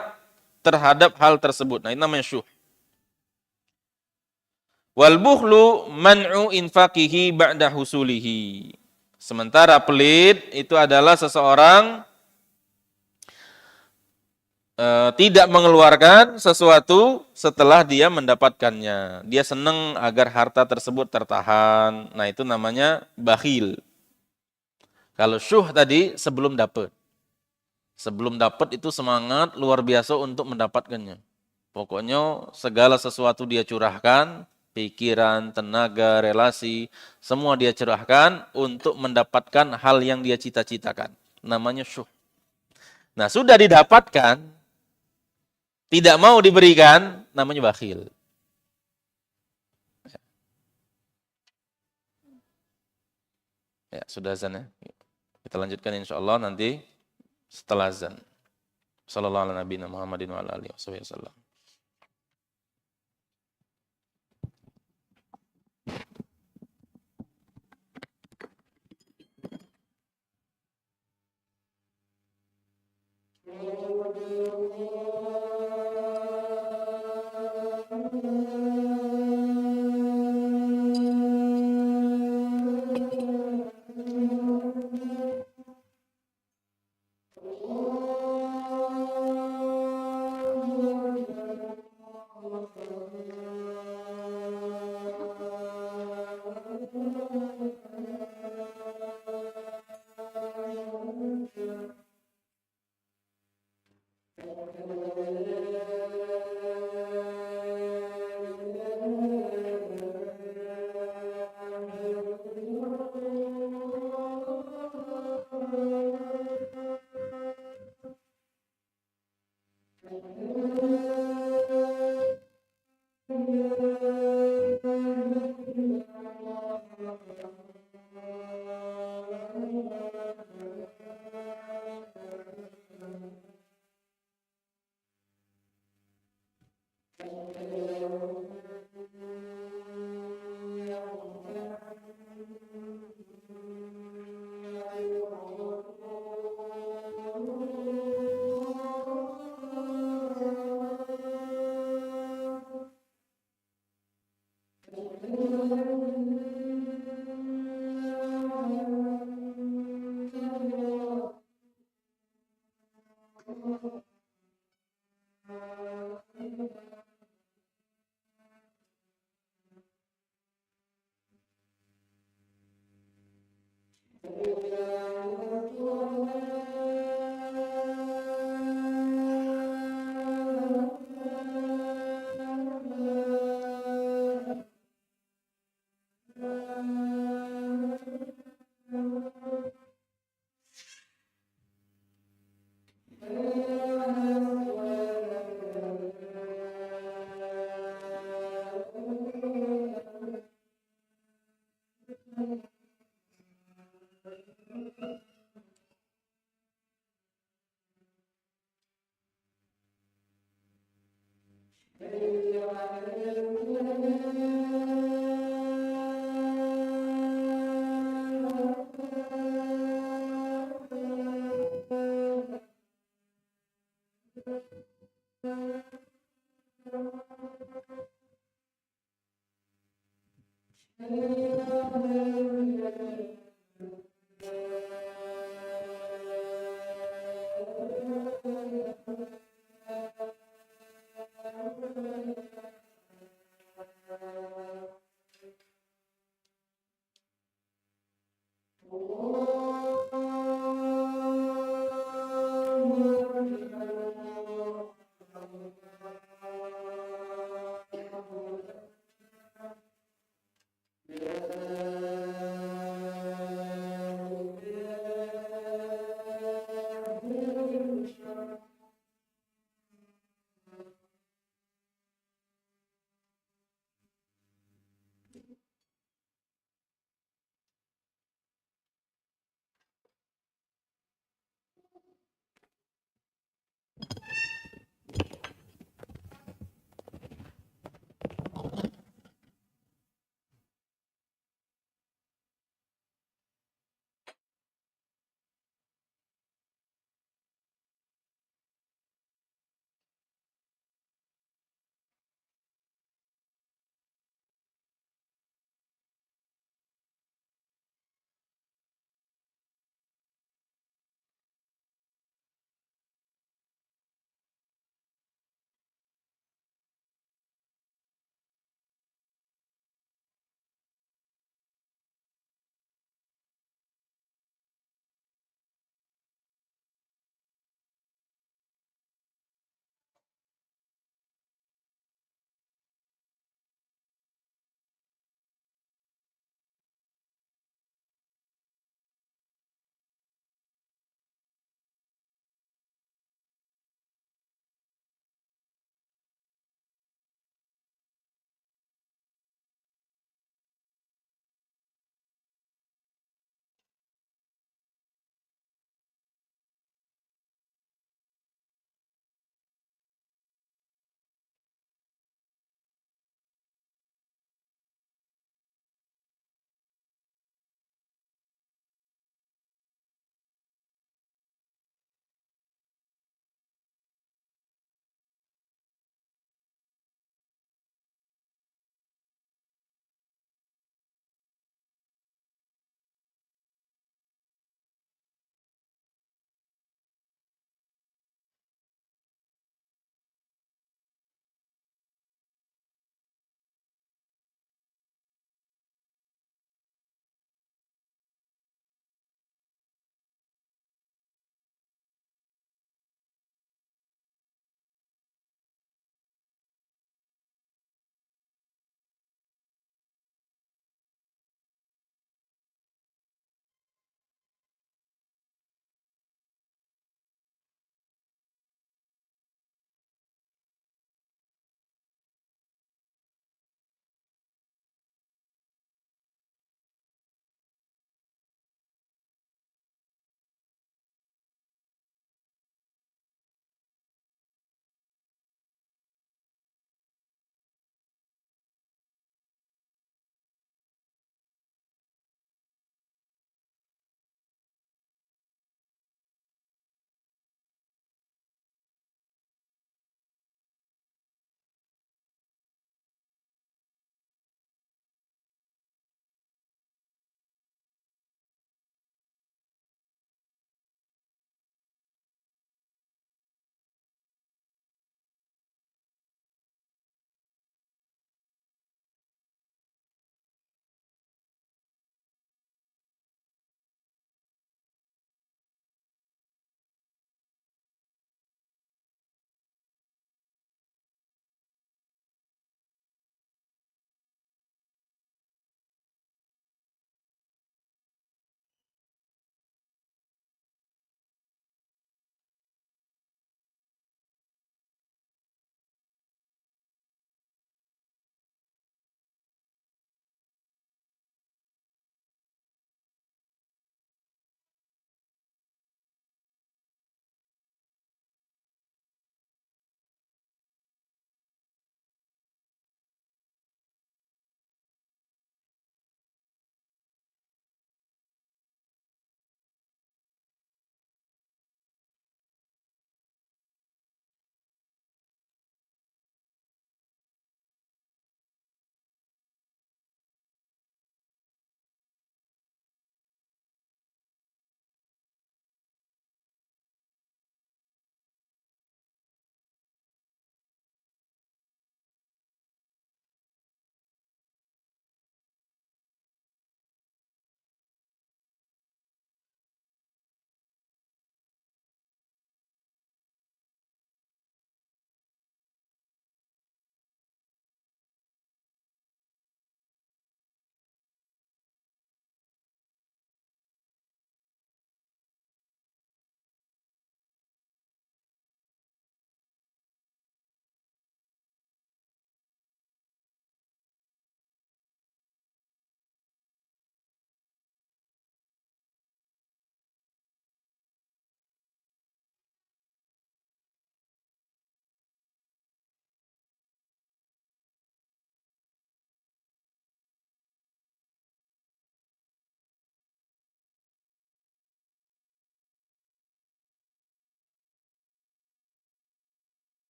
terhadap hal tersebut. Nah, itu namanya syuh. Wal bukhlu man'u infaqihi ba'da husulihi. Sementara pelit itu adalah seseorang tidak mengeluarkan sesuatu setelah dia mendapatkannya. Dia senang agar harta tersebut tertahan. Nah, itu namanya bakhil. Kalau syuh tadi sebelum dapat. Sebelum dapat itu semangat luar biasa untuk mendapatkannya. Pokoknya segala sesuatu dia curahkan, pikiran, tenaga, relasi, semua dia curahkan untuk mendapatkan hal yang dia cita-citakan. Namanya syuh. Nah, sudah didapatkan, tidak mau diberikan, namanya bakhil. Ya, sudah azan ya. Kita lanjutkan insya Allah nanti setelah azan. Sallallahu ala nabiyina Muhammadin wa ala alihi wasallam.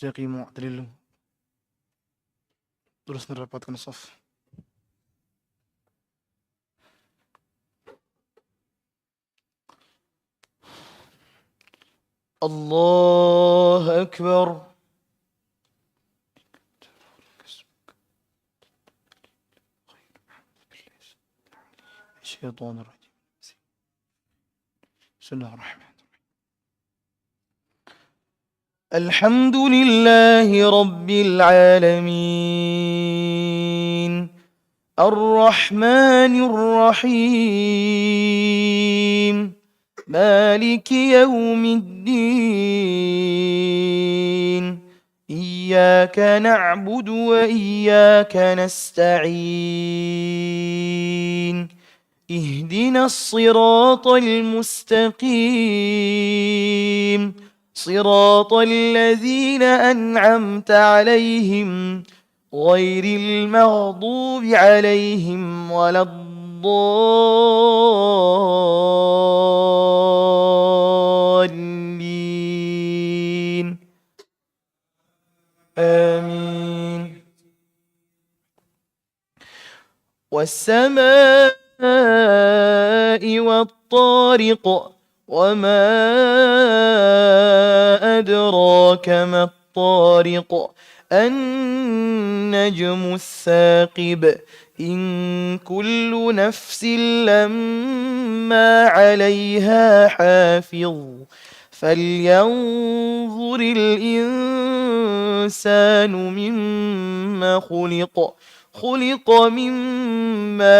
استقيموا اعتدلوا terus merapatkan saf. الله أكبر. الشيطان الرجيم. بسم الله الرحمن الرحيم. الحمد لله رب العالمين الرحمن الرحيم مالك يوم الدين إياك نعبد وإياك نستعين اهدنا الصراط المستقيم صراط الذين أنعمت عليهم غير المغضوب عليهم ولا الضالين آمين. والسماء والطارق وما أدراك ما الطارق النجم الثاقب إن كل نفس لما عليها حافظ فلينظر الإنسان مما خلق من ماء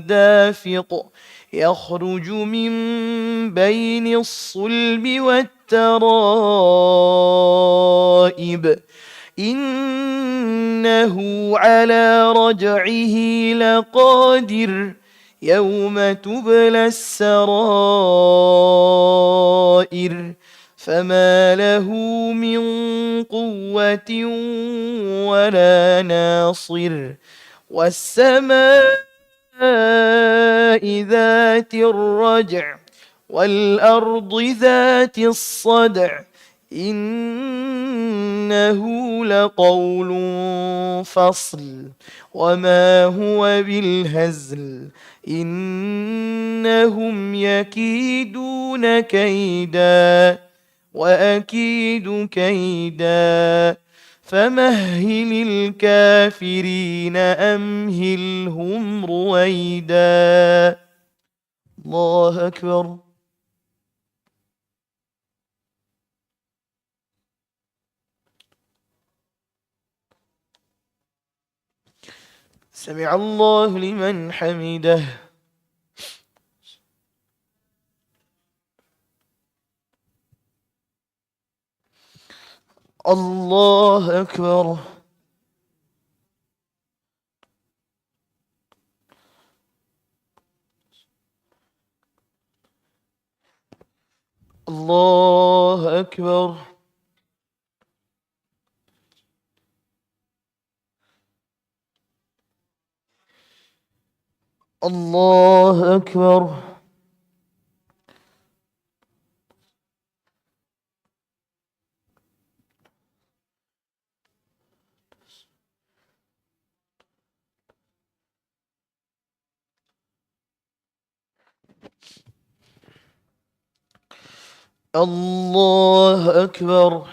دافق يخرج من بين الصلب والترائب إنه على رجعه لقادر يوم تبلى السرائر فما له من قوة ولا ناصر والسماء ذات الرجع والأرض ذات الصدع إنه لقول فصل وما هو بالهزل إنهم يكيدون كيدا وأكيد كيدا فمهل الكافرين أمهلهم رويدا. الله أكبر. سمع الله لمن حمده. الله أكبر. الله أكبر. الله أكبر. الله أكبر.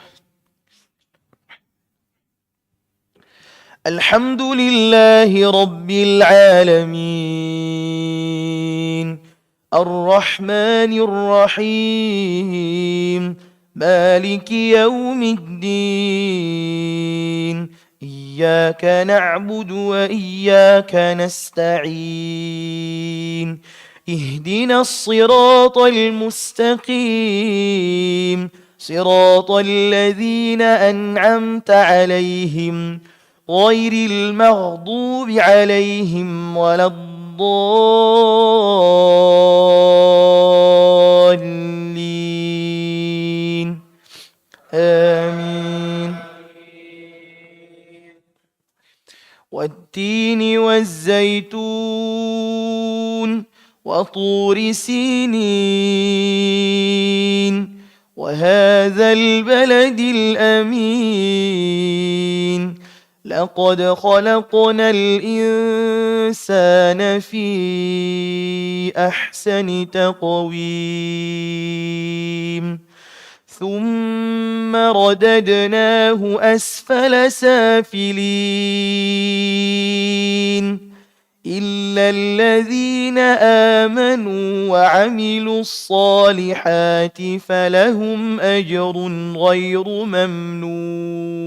الحمد لله رب العالمين الرحمن الرحيم مالك يوم الدين إياك نعبد وإياك نستعين اهدنا الصراط المستقيم صراط الذين أنعمت عليهم غير المغضوب عليهم ولا الضالين آمين والتين والزيتون وطور سينين وهذا البلد الأمين لقد خلقنا الإنسان في أحسن تقويم ثم رددناه أسفل سافلين إلا الذين آمنوا وعملوا الصالحات فلهم أجر غير ممنون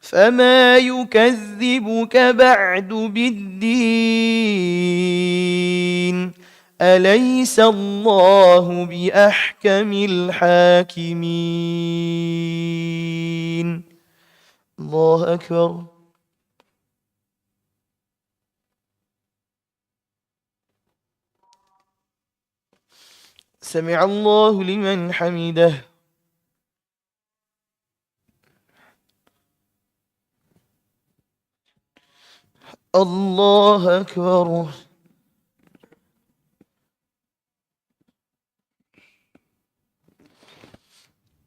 فما يكذبك بعد بالدين أليس الله بأحكم الحاكمين الله أكبر سمع الله لمن حمده الله أكبر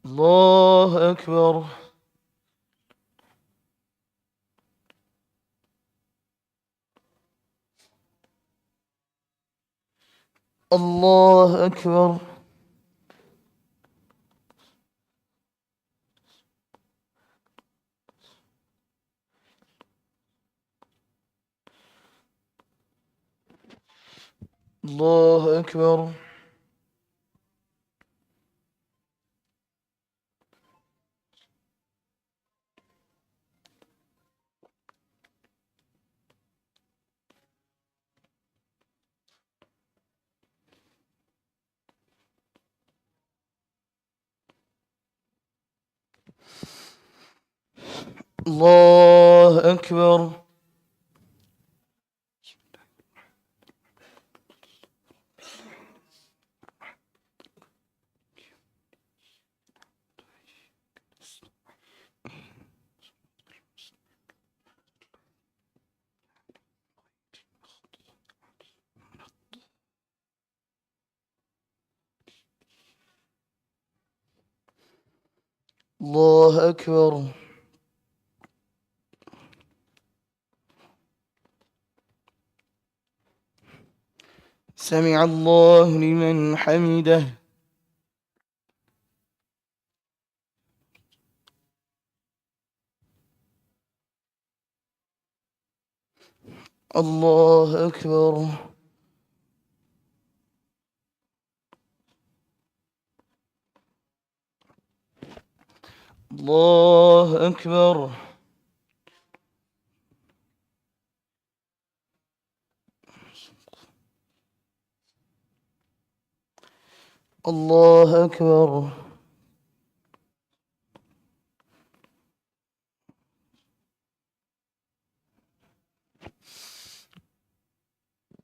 الله أكبر الله أكبر الله أكبر الله أكبر الله أكبر سمع الله لمن حمده الله أكبر الله أكبر الله أكبر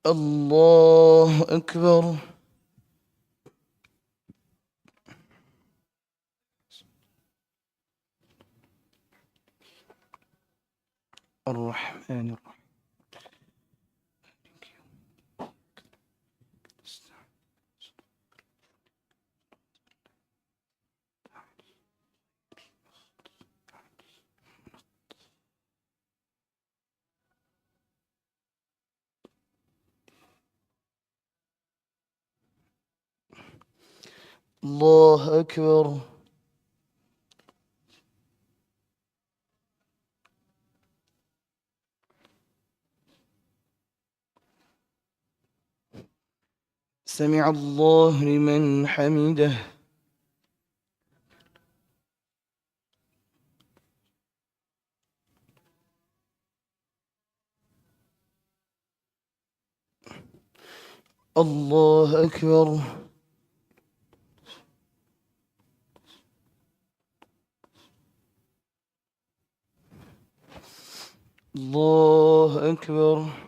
الله أكبر الرحمن الرحيم الله أكبر سمع الله لمن حمده الله أكبر. الله أكبر.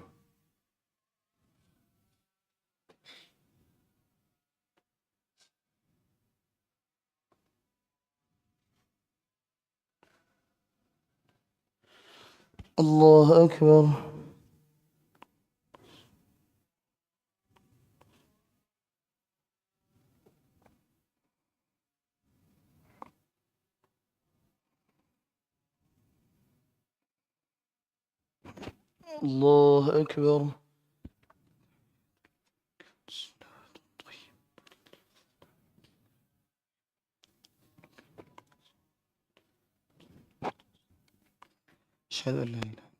الله أكبر. الله أكبر. أشهد أن لا إله.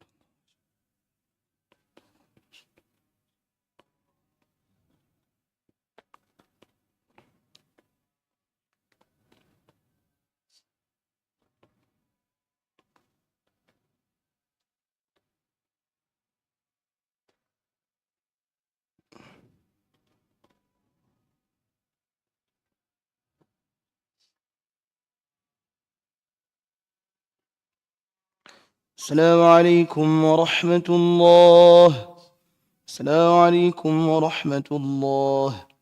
السلام عليكم ورحمة الله. السلام عليكم ورحمة الله.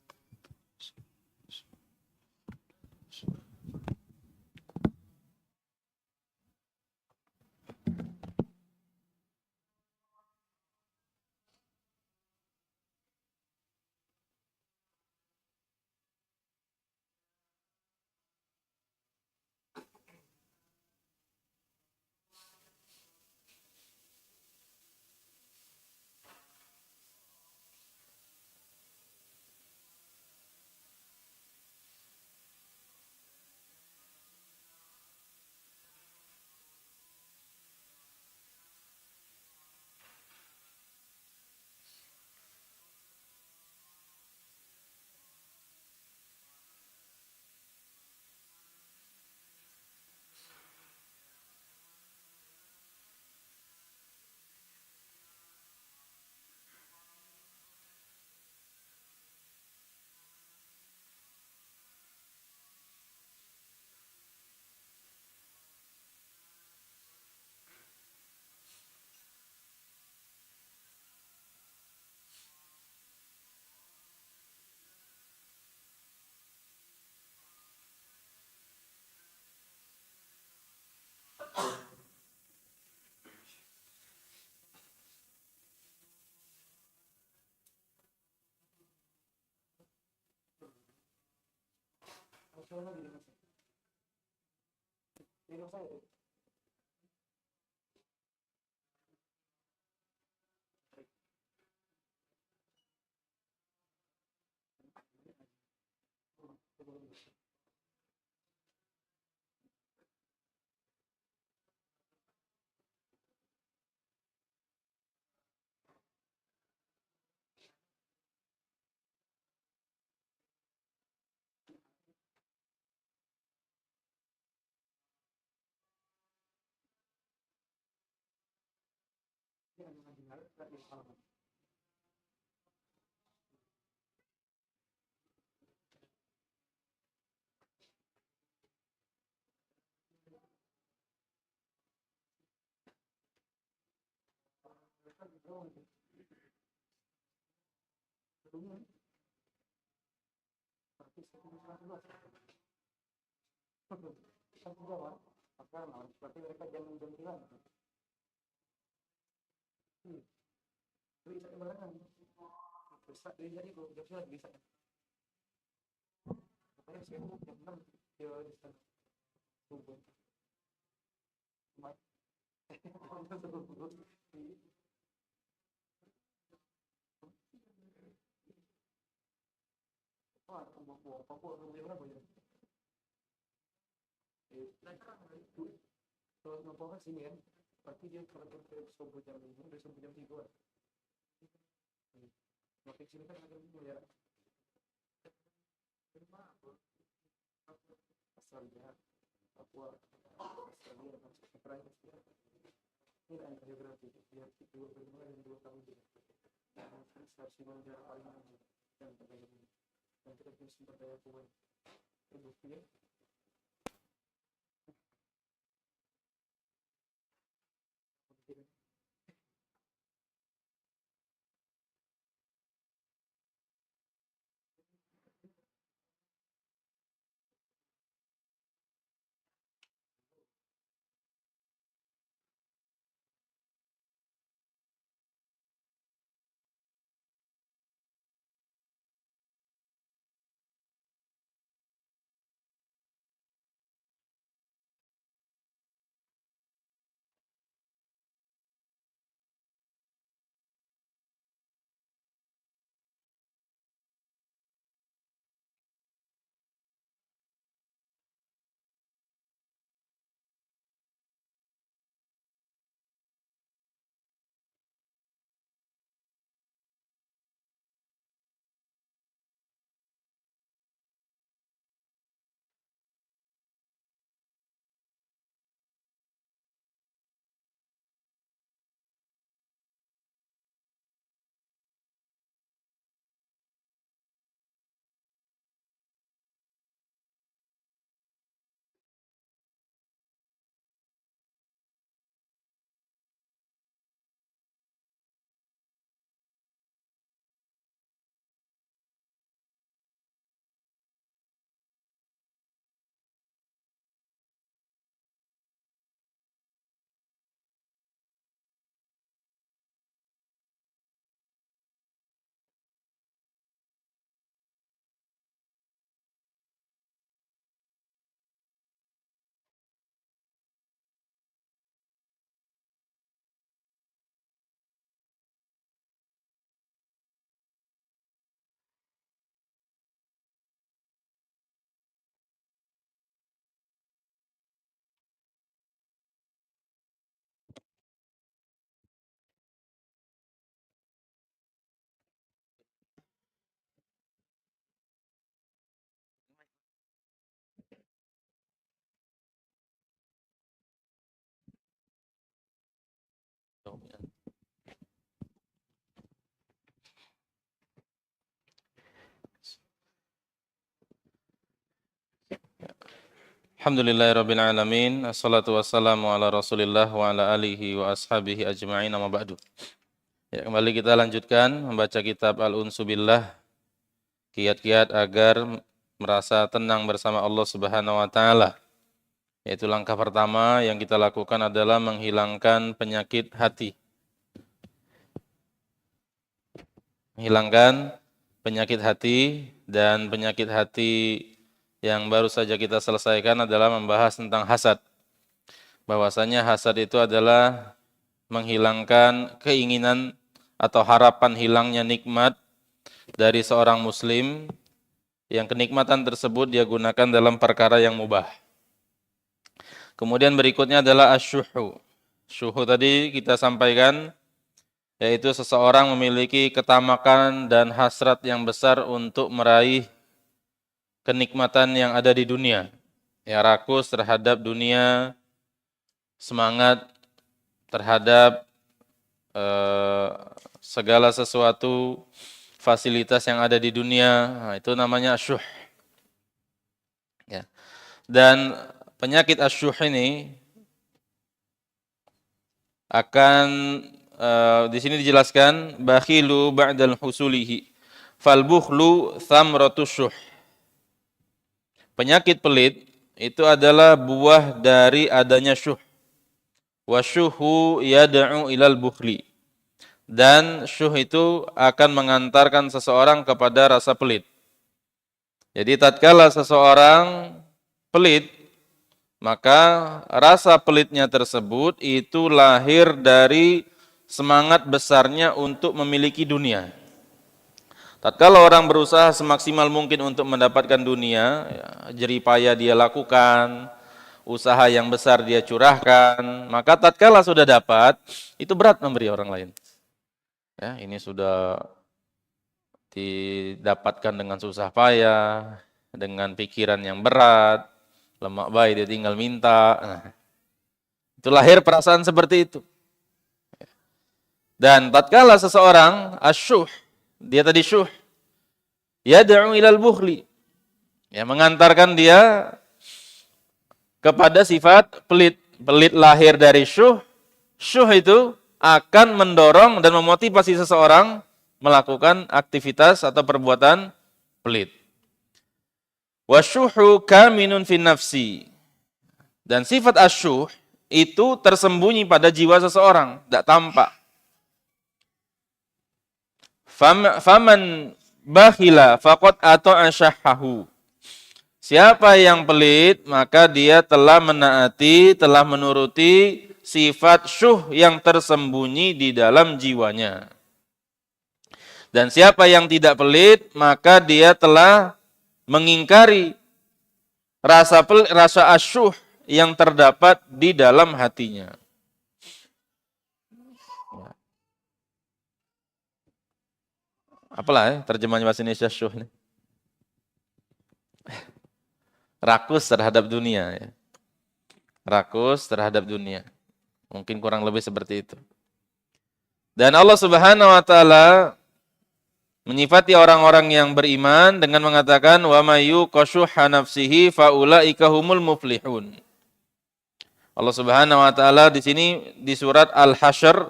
Alhamdulillahirabbil alamin. Assalatu wassalamu ala Rasulillah wa ala alihi wa ashabihi ajma'in. Amma ba'du. Ya, kembali kita lanjutkan membaca kitab Al-Unsu Billah. Kiat-kiat agar merasa tenang bersama Allah Subhanahu wa taala. Yaitu langkah pertama yang kita lakukan adalah menghilangkan penyakit hati. Menghilangkan penyakit hati, dan penyakit hati yang baru saja kita selesaikan adalah membahas tentang hasad. Bahwasanya hasad itu adalah menghilangkan keinginan atau harapan hilangnya nikmat dari seorang muslim yang kenikmatan tersebut dia gunakan dalam perkara yang mubah. Kemudian berikutnya adalah asyuhu. Syuhu tadi kita sampaikan, yaitu seseorang memiliki ketamakan dan hasrat yang besar untuk meraih kenikmatan yang ada di dunia. Ya, rakus terhadap dunia, semangat terhadap segala sesuatu fasilitas yang ada di dunia. Nah, itu namanya asyuh. Ya. Dan penyakit asyuh ini akan di sini dijelaskan bakhilu ba'dal husulihi fal bukhlu thamratu syuh. Penyakit pelit itu adalah buah dari adanya syuh. Wa syuhu yad'u ilal bukhli. Dan syuh itu akan mengantarkan seseorang kepada rasa pelit. Jadi tatkala seseorang pelit, maka rasa pelitnya tersebut itu lahir dari semangat besarnya untuk memiliki dunia. Tatkala orang berusaha semaksimal mungkin untuk mendapatkan dunia, ya, jerih payah dia lakukan, usaha yang besar dia curahkan, maka tatkala sudah dapat, itu berat memberi orang lain. Ya, ini sudah didapatkan dengan susah payah, dengan pikiran yang berat, lemak bayi dia tinggal minta. Nah, itu lahir perasaan seperti itu. Dan tatkala seseorang asyuh, dia tadi syuh, Yad'u ilal bukhli. Ya, mengantarkan dia kepada sifat pelit. Pelit lahir dari syuh. Syuh itu akan mendorong dan memotivasi seseorang melakukan aktivitas atau perbuatan pelit. Wasyuhu kaminun fin nafsi. Dan sifat asyuh itu tersembunyi pada jiwa seseorang, tidak tampak. Faman bakhila faqad ata'a syahhahu. Siapa yang pelit, maka dia telah menaati, telah menuruti sifat syuh yang tersembunyi di dalam jiwanya. Dan siapa yang tidak pelit, maka dia telah mengingkari rasa asyuh yang terdapat di dalam hatinya. Apalah terjemahan bahasa Indonesia syuh ini? Rakus terhadap dunia. Ya. Rakus terhadap dunia. Mungkin kurang lebih seperti itu. Dan Allah Subhanahu wa taala menyifati orang-orang yang beriman dengan mengatakan wa may yuqashuha nafsihi faulaika humul muflihun. Allah Subhanahu wa taala di sini di surat Al-Hasyr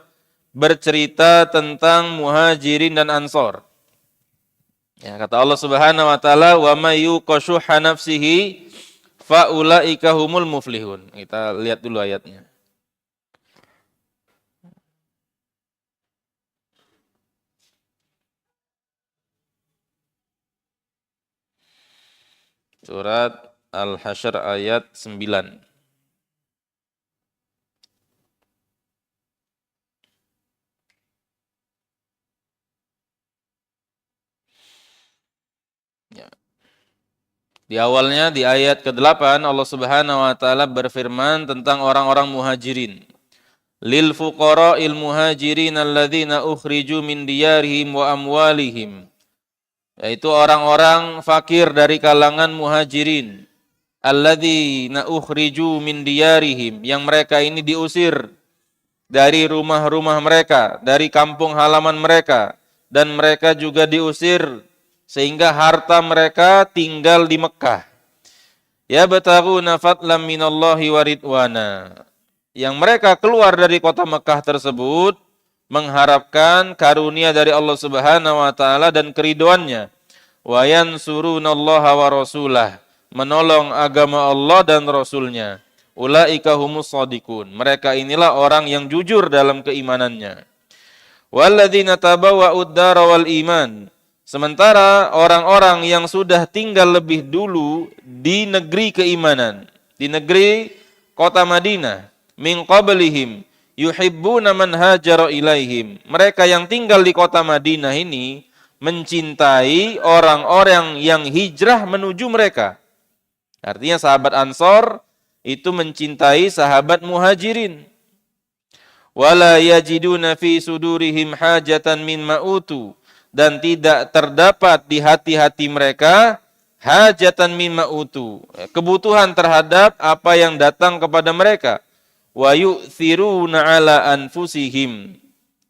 bercerita tentang Muhajirin dan Ansor. Ya, kata Allah Subhanahu wa taala wa may yuqashuha nafsihi faulaika humul muflihun. Kita lihat dulu ayatnya. Surat Al-Hasyr ayat 9. Ya. Di awalnya di ayat ke-8 Allah Subhanahu wa taala berfirman tentang orang-orang muhajirin. Lil fuqara'il muhajirin alladzina ukhriju min diyarihim wa amwalihim. Yaitu orang-orang fakir dari kalangan muhajirin. Alladzina ukhriju min diyarihim, yang mereka ini diusir dari rumah-rumah mereka, dari kampung halaman mereka, dan mereka juga diusir sehingga harta mereka tinggal di Mekah. Ya bataguna fadlan minallahi wa ridwana. Yang mereka keluar dari kota Mekah tersebut mengharapkan karunia dari Allah Subhanahu wa taala dan keriduannya. Wa yansurunallaha wa rasulah, menolong agama Allah dan Rasulnya. Ulaika humus shadiqun. Mereka inilah orang yang jujur dalam keimanannya. Walladzina tabawwa'ud dara wal iman. Sementara orang-orang yang sudah tinggal lebih dulu di negeri keimanan, di negeri kota Madinah, min qablihim yuhibbuna man hajara ilaihim. Mereka yang tinggal di kota Madinah ini mencintai orang-orang yang hijrah menuju mereka. Artinya sahabat Ansor itu mencintai sahabat Muhajirin. Wala yajiduna fi sudurihim hajatan min ma'utu. Dan tidak terdapat di hati-hati mereka hajatan min ma'utu, kebutuhan terhadap apa yang datang kepada mereka. Wa yu'thiruna ala anfusihim.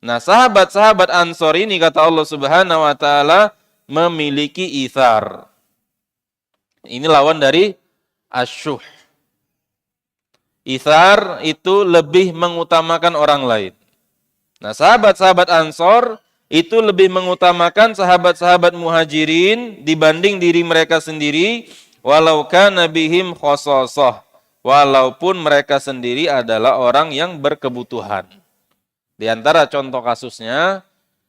Nah, sahabat-sahabat Ansor ini kata Allah Subhanahu wa taala memiliki ithar. Ini lawan dari asyuh. Ithar itu lebih mengutamakan orang lain. Nah, sahabat-sahabat Ansor itu lebih mengutamakan sahabat-sahabat Muhajirin dibanding diri mereka sendiri, walau kana bihim khososoh, walaupun mereka sendiri adalah orang yang berkebutuhan. Di antara contoh kasusnya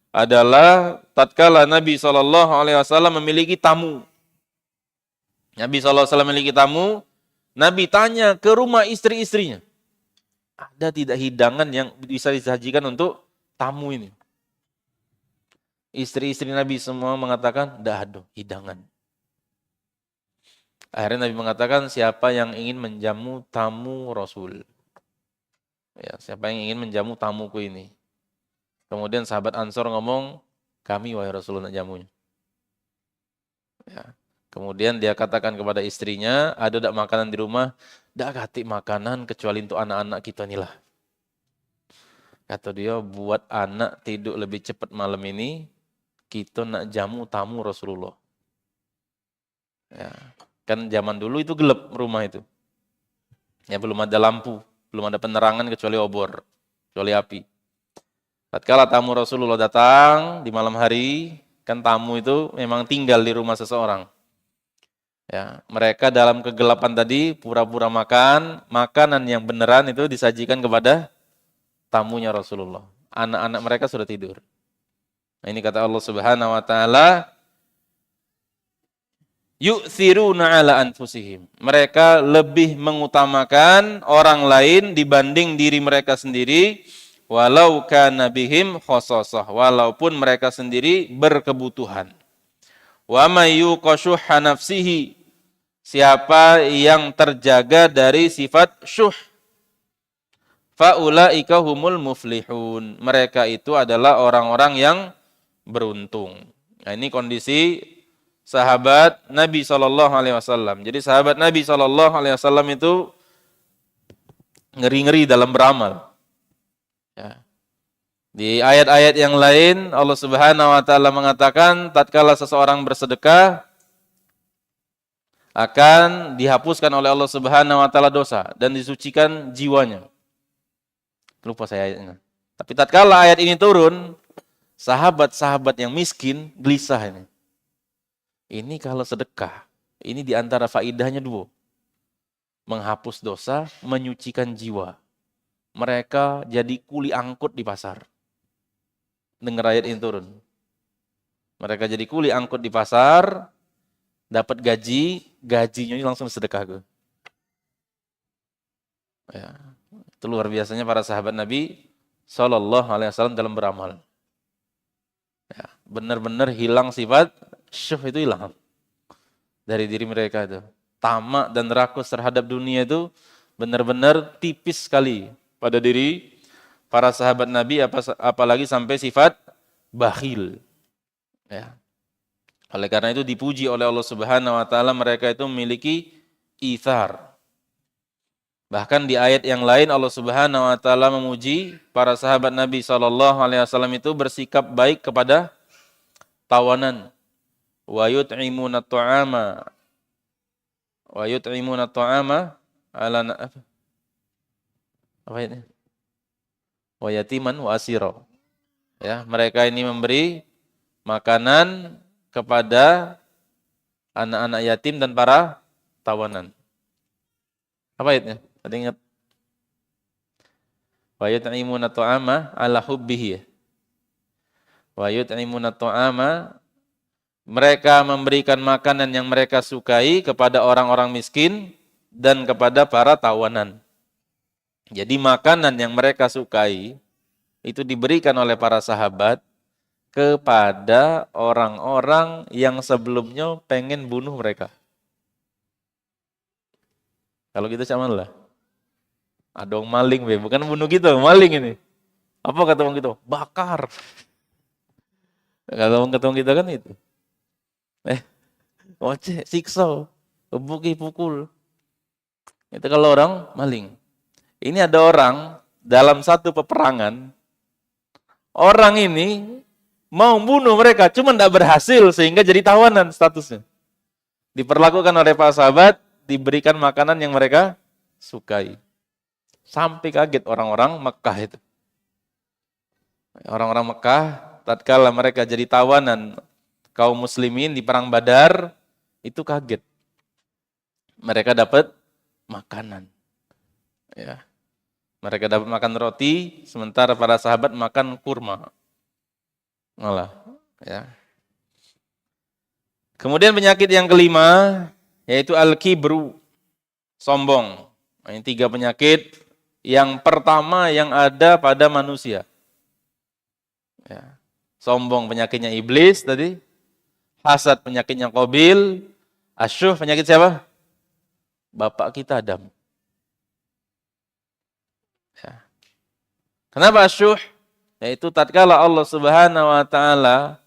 adalah tatkala Nabi SAW memiliki tamu. Nabi SAW memiliki tamu, Nabi tanya ke rumah istri-istrinya, ada tidak hidangan yang bisa disajikan untuk tamu ini? Istri-istri Nabi semua mengatakan, tidak ada hidangan. Akhirnya Nabi mengatakan, siapa yang ingin menjamu tamu Rasul? Ya, siapa yang ingin menjamu tamuku ini? Kemudian sahabat Ansor ngomong, kami wahai Rasulullah nak jamunya. Ya. Kemudian dia katakan kepada istrinya, ada tak makanan di rumah? Tidak kati makanan kecuali untuk anak-anak kita inilah. Kata dia, buat anak tidur lebih cepat malam ini, kita nak jamu tamu Rasulullah. Ya. Kan zaman dulu itu gelap rumah itu. Ya belum ada lampu, belum ada penerangan kecuali obor, kecuali api. Tatkala tamu Rasulullah datang di malam hari, kan tamu itu memang tinggal di rumah seseorang. Ya, mereka dalam kegelapan tadi pura-pura makan, makanan yang beneran itu disajikan kepada tamunya Rasulullah. Anak-anak mereka sudah tidur. Nah, ini kata Allah Subhanahu wa taala, yu'thiruna ala anfusihim. Mereka lebih mengutamakan orang lain dibanding diri mereka sendiri, walau kana bihim khososah, walaupun mereka sendiri berkebutuhan. Wa may yuqashuha nafsihi, siapa yang terjaga dari sifat syuh, faulaika humul muflihun, mereka itu adalah orang-orang yang beruntung. Nah, ini kondisi sahabat Nabi SAW. Jadi sahabat Nabi SAW itu ngeri-ngeri dalam beramal. Ya. Di ayat-ayat yang lain Allah Subhanahu wa taala mengatakan tatkala seseorang bersedekah akan dihapuskan oleh Allah Subhanahu wa taala dosa dan disucikan jiwanya. Lupa saya ayatnya. Tapi tatkala ayat ini turun, sahabat-sahabat yang miskin gelisah ini. Ini kalau sedekah, ini di antara faidahnya dua. Menghapus dosa, menyucikan jiwa. Mereka jadi kuli angkut di pasar. Dengar ayat ini turun. Mereka jadi kuli angkut di pasar, dapat gaji, gajinya langsung sedekah ke. Ya, itu luar biasanya para sahabat Nabi SAW dalam beramal. Ya, benar-benar hilang sifat syuh, itu hilang dari diri mereka itu. Tamak dan rakus terhadap dunia itu benar-benar tipis sekali pada diri para sahabat Nabi, apalagi sampai sifat bakhil. Ya. Oleh karena itu dipuji oleh Allah Subhanahu wa taala mereka itu memiliki ithar. Bahkan di ayat yang lain Allah Subhanahu wa taala memuji para sahabat Nabi SAW itu bersikap baik kepada tawanan. Wa yut'imuna ta'ama ala apa ini? Wa yatiman wa asira. Ya, mereka ini memberi makanan kepada anak-anak yatim dan para tawanan. Apa ayatnya? Ada ingat? Wa yut'imuna ta'ama ala hubbihi. Wa yut'imuna ta'ama, mereka memberikan makanan yang mereka sukai kepada orang-orang miskin dan kepada para tawanan. Jadi makanan yang mereka sukai itu diberikan oleh para sahabat kepada orang-orang yang sebelumnya pengen bunuh mereka. Kalau gitu cuman lah. Ada orang maling, bukan bunuh kita, maling ini. Apa kata orang kita? Bakar. Kata orang kita kan itu. Oceh, siksa, kebuki, pukul. Itu kalau orang maling. Ini ada orang dalam satu peperangan, orang ini mau bunuh mereka, cuma tidak berhasil sehingga jadi tawanan statusnya. Diperlakukan oleh para sahabat, diberikan makanan yang mereka sukai. Sampai kaget orang-orang Mekah itu. Orang-orang Mekah, tatkala mereka jadi tawanan kaum muslimin di perang Badar, itu kaget. Mereka dapat makanan. Ya. Mereka dapat makan roti, sementara para sahabat makan kurma. Malah, ya. Kemudian penyakit yang kelima, yaitu al-kibru, sombong. Ini 3 penyakit yang pertama yang ada pada manusia. Ya. Sombong penyakitnya iblis tadi, hasad penyakitnya Qabil, asyuh penyakit siapa? Bapak kita Adam. Ya. Kenapa asyuh? Yaitu tatkala Allah Subhanahu wa taala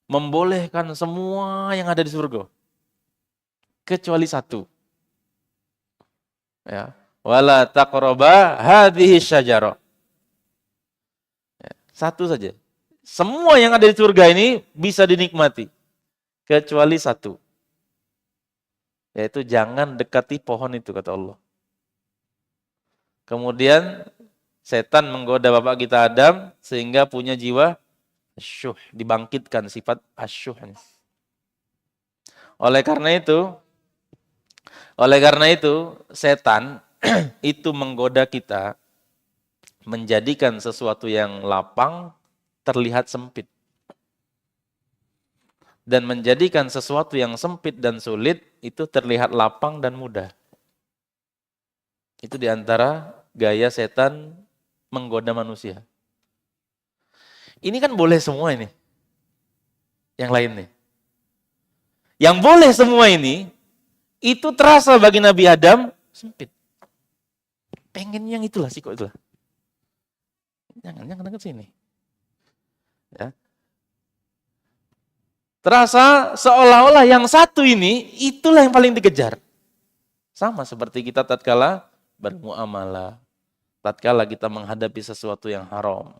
membolehkan semua yang ada di surga kecuali satu. Ya. Wala taqraba hadhihi syajarah. Ya. Satu saja. Semua yang ada di surga ini bisa dinikmati kecuali satu. Yaitu jangan dekati pohon itu, kata Allah. Kemudian setan menggoda bapak kita Adam sehingga punya jiwa asyuh, dibangkitkan sifat asyuhnya. Oleh karena itu setan itu menggoda kita menjadikan sesuatu yang lapang terlihat sempit. Dan menjadikan sesuatu yang sempit dan sulit itu terlihat lapang dan mudah. Itu diantara gaya setan menggoda manusia. Ini kan boleh semua ini. Yang lain nih. Yang boleh semua ini, itu terasa bagi Nabi Adam sempit. Pengen yang itulah sih kok itulah. Jangan dekat sini. Ya. Terasa seolah-olah yang satu ini, itulah yang paling dikejar. Sama seperti kita tatkala bermuamalah, tatkala kita menghadapi sesuatu yang haram.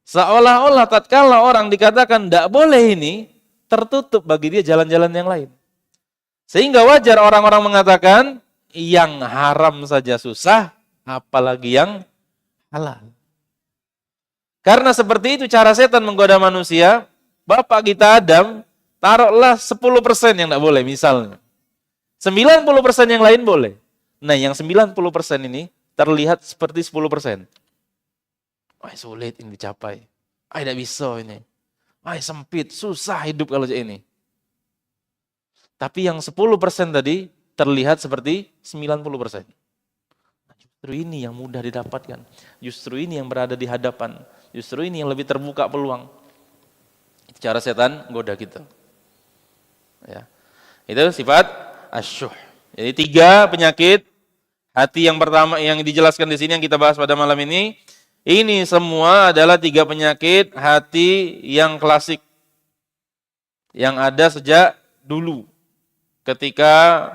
Seolah-olah tatkala orang dikatakan tidak boleh ini, tertutup bagi dia jalan-jalan yang lain. Sehingga wajar orang-orang mengatakan, yang haram saja susah, apalagi yang halal. Karena seperti itu cara setan menggoda manusia, bapak kita Adam, taruhlah 10% yang tidak boleh misalnya. 90% yang lain boleh. Nah yang 90% ini terlihat seperti 10%. Wah sulit ini dicapai. Tidak bisa ini. Sempit, susah hidup kalau ini. Tapi yang 10% tadi terlihat seperti 90%. Justru ini yang mudah didapatkan. Justru ini yang berada di hadapan. Justru ini yang lebih terbuka peluang. Cara setan goda kita. Ya. Itu sifat asyuh. Jadi 3 penyakit hati yang pertama yang dijelaskan di sini yang kita bahas pada malam ini. Ini semua adalah 3 penyakit hati yang klasik. Yang ada sejak dulu. Ketika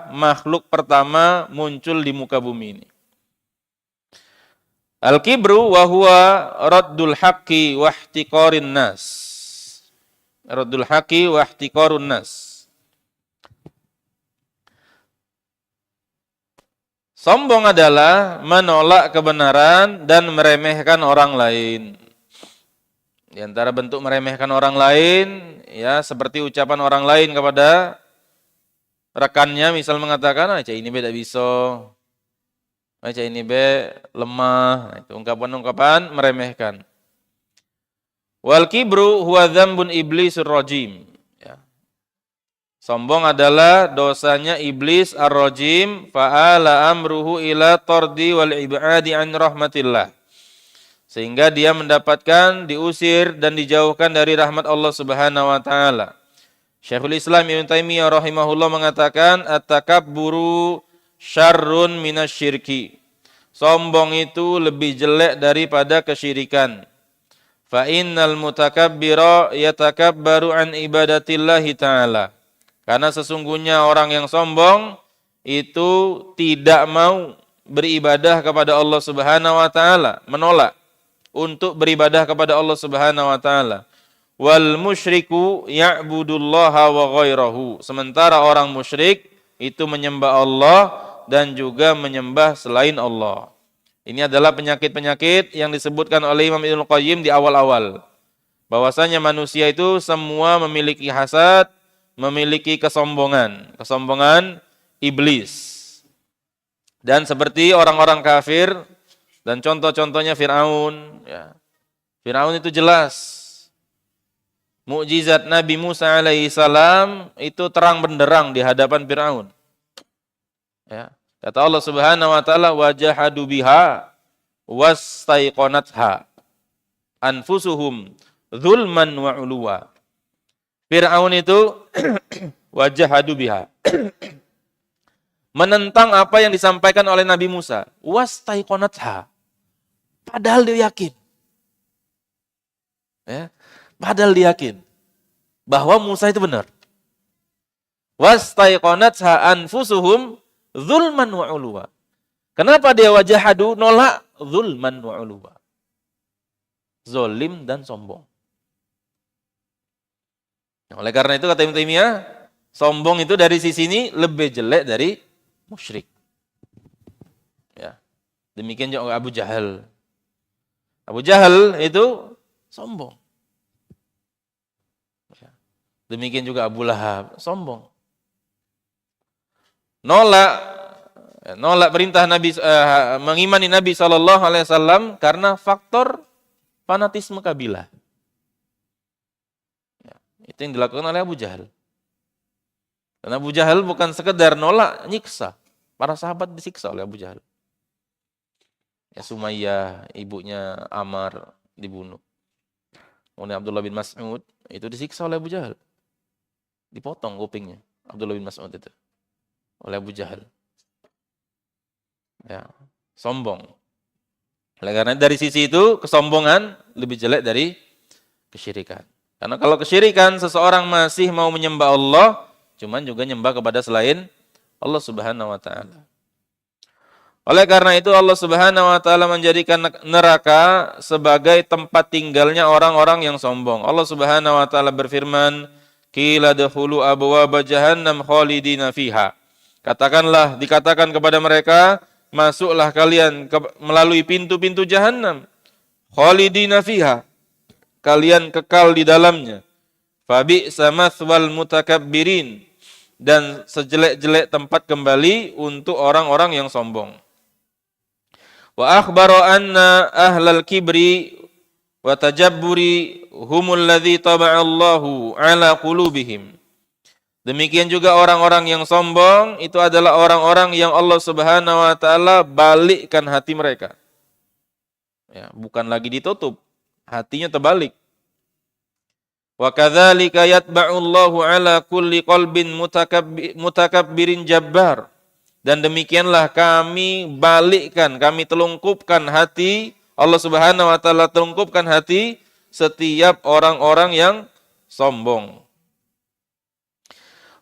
makhluk pertama muncul di muka bumi ini. Al-kibru wa huwa raddul haqqi wa ihtiqarin nas. Raddul haqqi wa ihtiqarun nas. Sombong adalah menolak kebenaran dan meremehkan orang lain. Di antara bentuk meremehkan orang lain, ya seperti ucapan orang lain kepada rekannya, misal mengatakan, "Cak ini beda bisa." Cak ini be lemah. Nah, itu ungkapan-ungkapan meremehkan. Wal kibru huwa dzambun iblisur rajim. Ya. Sombong adalah dosanya iblis ar-rajim, fa'ala amruhu ila tardi wal ibadi an rahmatillah. Sehingga dia mendapatkan diusir dan dijauhkan dari rahmat Allah Subhanahu wa taala. Syekhul Islam Ibnu Taimiyah rahimahullah mengatakan at-takabburu syarrun minasyirki. Sombong itu lebih jelek daripada kesyirikan. Fa innal mutakabbira yatakabbaru an ibadatillahi ta'ala. Karena sesungguhnya orang yang sombong itu tidak mau beribadah kepada Allah Subhanahu wa taala, menolak untuk beribadah kepada Allah Subhanahu wa taala. Wal musyriku ya'budullaha wa ghairahu. Sementara orang musyrik itu menyembah Allah dan juga menyembah selain Allah. Ini adalah penyakit-penyakit yang disebutkan oleh Imam Ibnu Qayyim di awal-awal. Bahwasanya manusia itu semua memiliki hasad, memiliki kesombongan. Kesombongan iblis. Dan seperti orang-orang kafir, dan contoh-contohnya Fir'aun. Ya. Fir'aun itu jelas. Mukjizat Nabi Musa alaihi salam itu terang benderang di hadapan Fir'aun. Ya. Kata Allah Subhanahu wa taala wajahadu biha wastaiqanatha anfusuhum zulman wa uluwa. Fir'aun itu wajahadu biha. Menentang apa yang disampaikan oleh Nabi Musa. Wastaiqanatha. Padahal dia yakin. Ya. Padahal dia yakin bahwa Musa itu benar. Wastaiqanatha anfusuhum zulman wa uluwa. Kenapa dia wajahadu nolak zulman wa uluwa? Zolim dan sombong. Oleh karena itu kata Ibnu Taimiyah, Sombong itu dari sisi ini lebih jelek dari musyrik. Ya. Demikian juga Abu Jahal. Abu Jahal itu sombong. Ya. Demikian juga Abu Lahab, sombong. Nolak perintah Nabi, mengimani Nabi SAW karena faktor fanatisme kabilah. Ya. Itu yang dilakukan oleh Abu Jahal. Karena Abu Jahal bukan sekedar nolak, nyiksa. Para sahabat disiksa oleh Abu Jahal. Ya, Sumayyah, ibunya Ammar, dibunuh. Kemudian Abdullah bin Mas'ud, itu disiksa oleh Abu Jahal. Dipotong kupingnya, Abdullah bin Mas'ud itu. Oleh Abu Jahal. Ya, sombong. Oleh karena dari sisi itu, kesombongan lebih jelek dari kesyirikan. Karena kalau kesyirikan, seseorang masih mau menyembah Allah, cuman juga nyembah kepada selain Allah Subhanahu wa taala. Oleh karena itu Allah Subhanahu wa taala menjadikan neraka sebagai tempat tinggalnya orang-orang yang sombong. Allah Subhanahu wa taala berfirman, "Qila dkhulu abwaaba jahannam khalidina fiha." Dikatakan kepada mereka, masuklah kalian melalui pintu-pintu jahanam. Khalidina fiha. Kalian kekal di dalamnya. Fabi'sa mathwal mutakabbirin, dan sejelek-jelek tempat kembali untuk orang-orang yang sombong. Wa akhbara anna ahlal kibri wa tajabburi humul ladzi taba'allahu ala qulubihim. Demikian juga orang-orang yang sombong itu adalah orang-orang yang Allah Subhanahu wa taala balikkan hati mereka. Ya, bukan lagi ditutup, hatinya terbalik. Wa kadzalika yatba'ullahu ala kulli qalbin mutakabbirin jabbar. Dan demikianlah kami balikkan, kami telungkupkan hati, Allah Subhanahu wa taala telungkupkan hati setiap orang-orang yang sombong.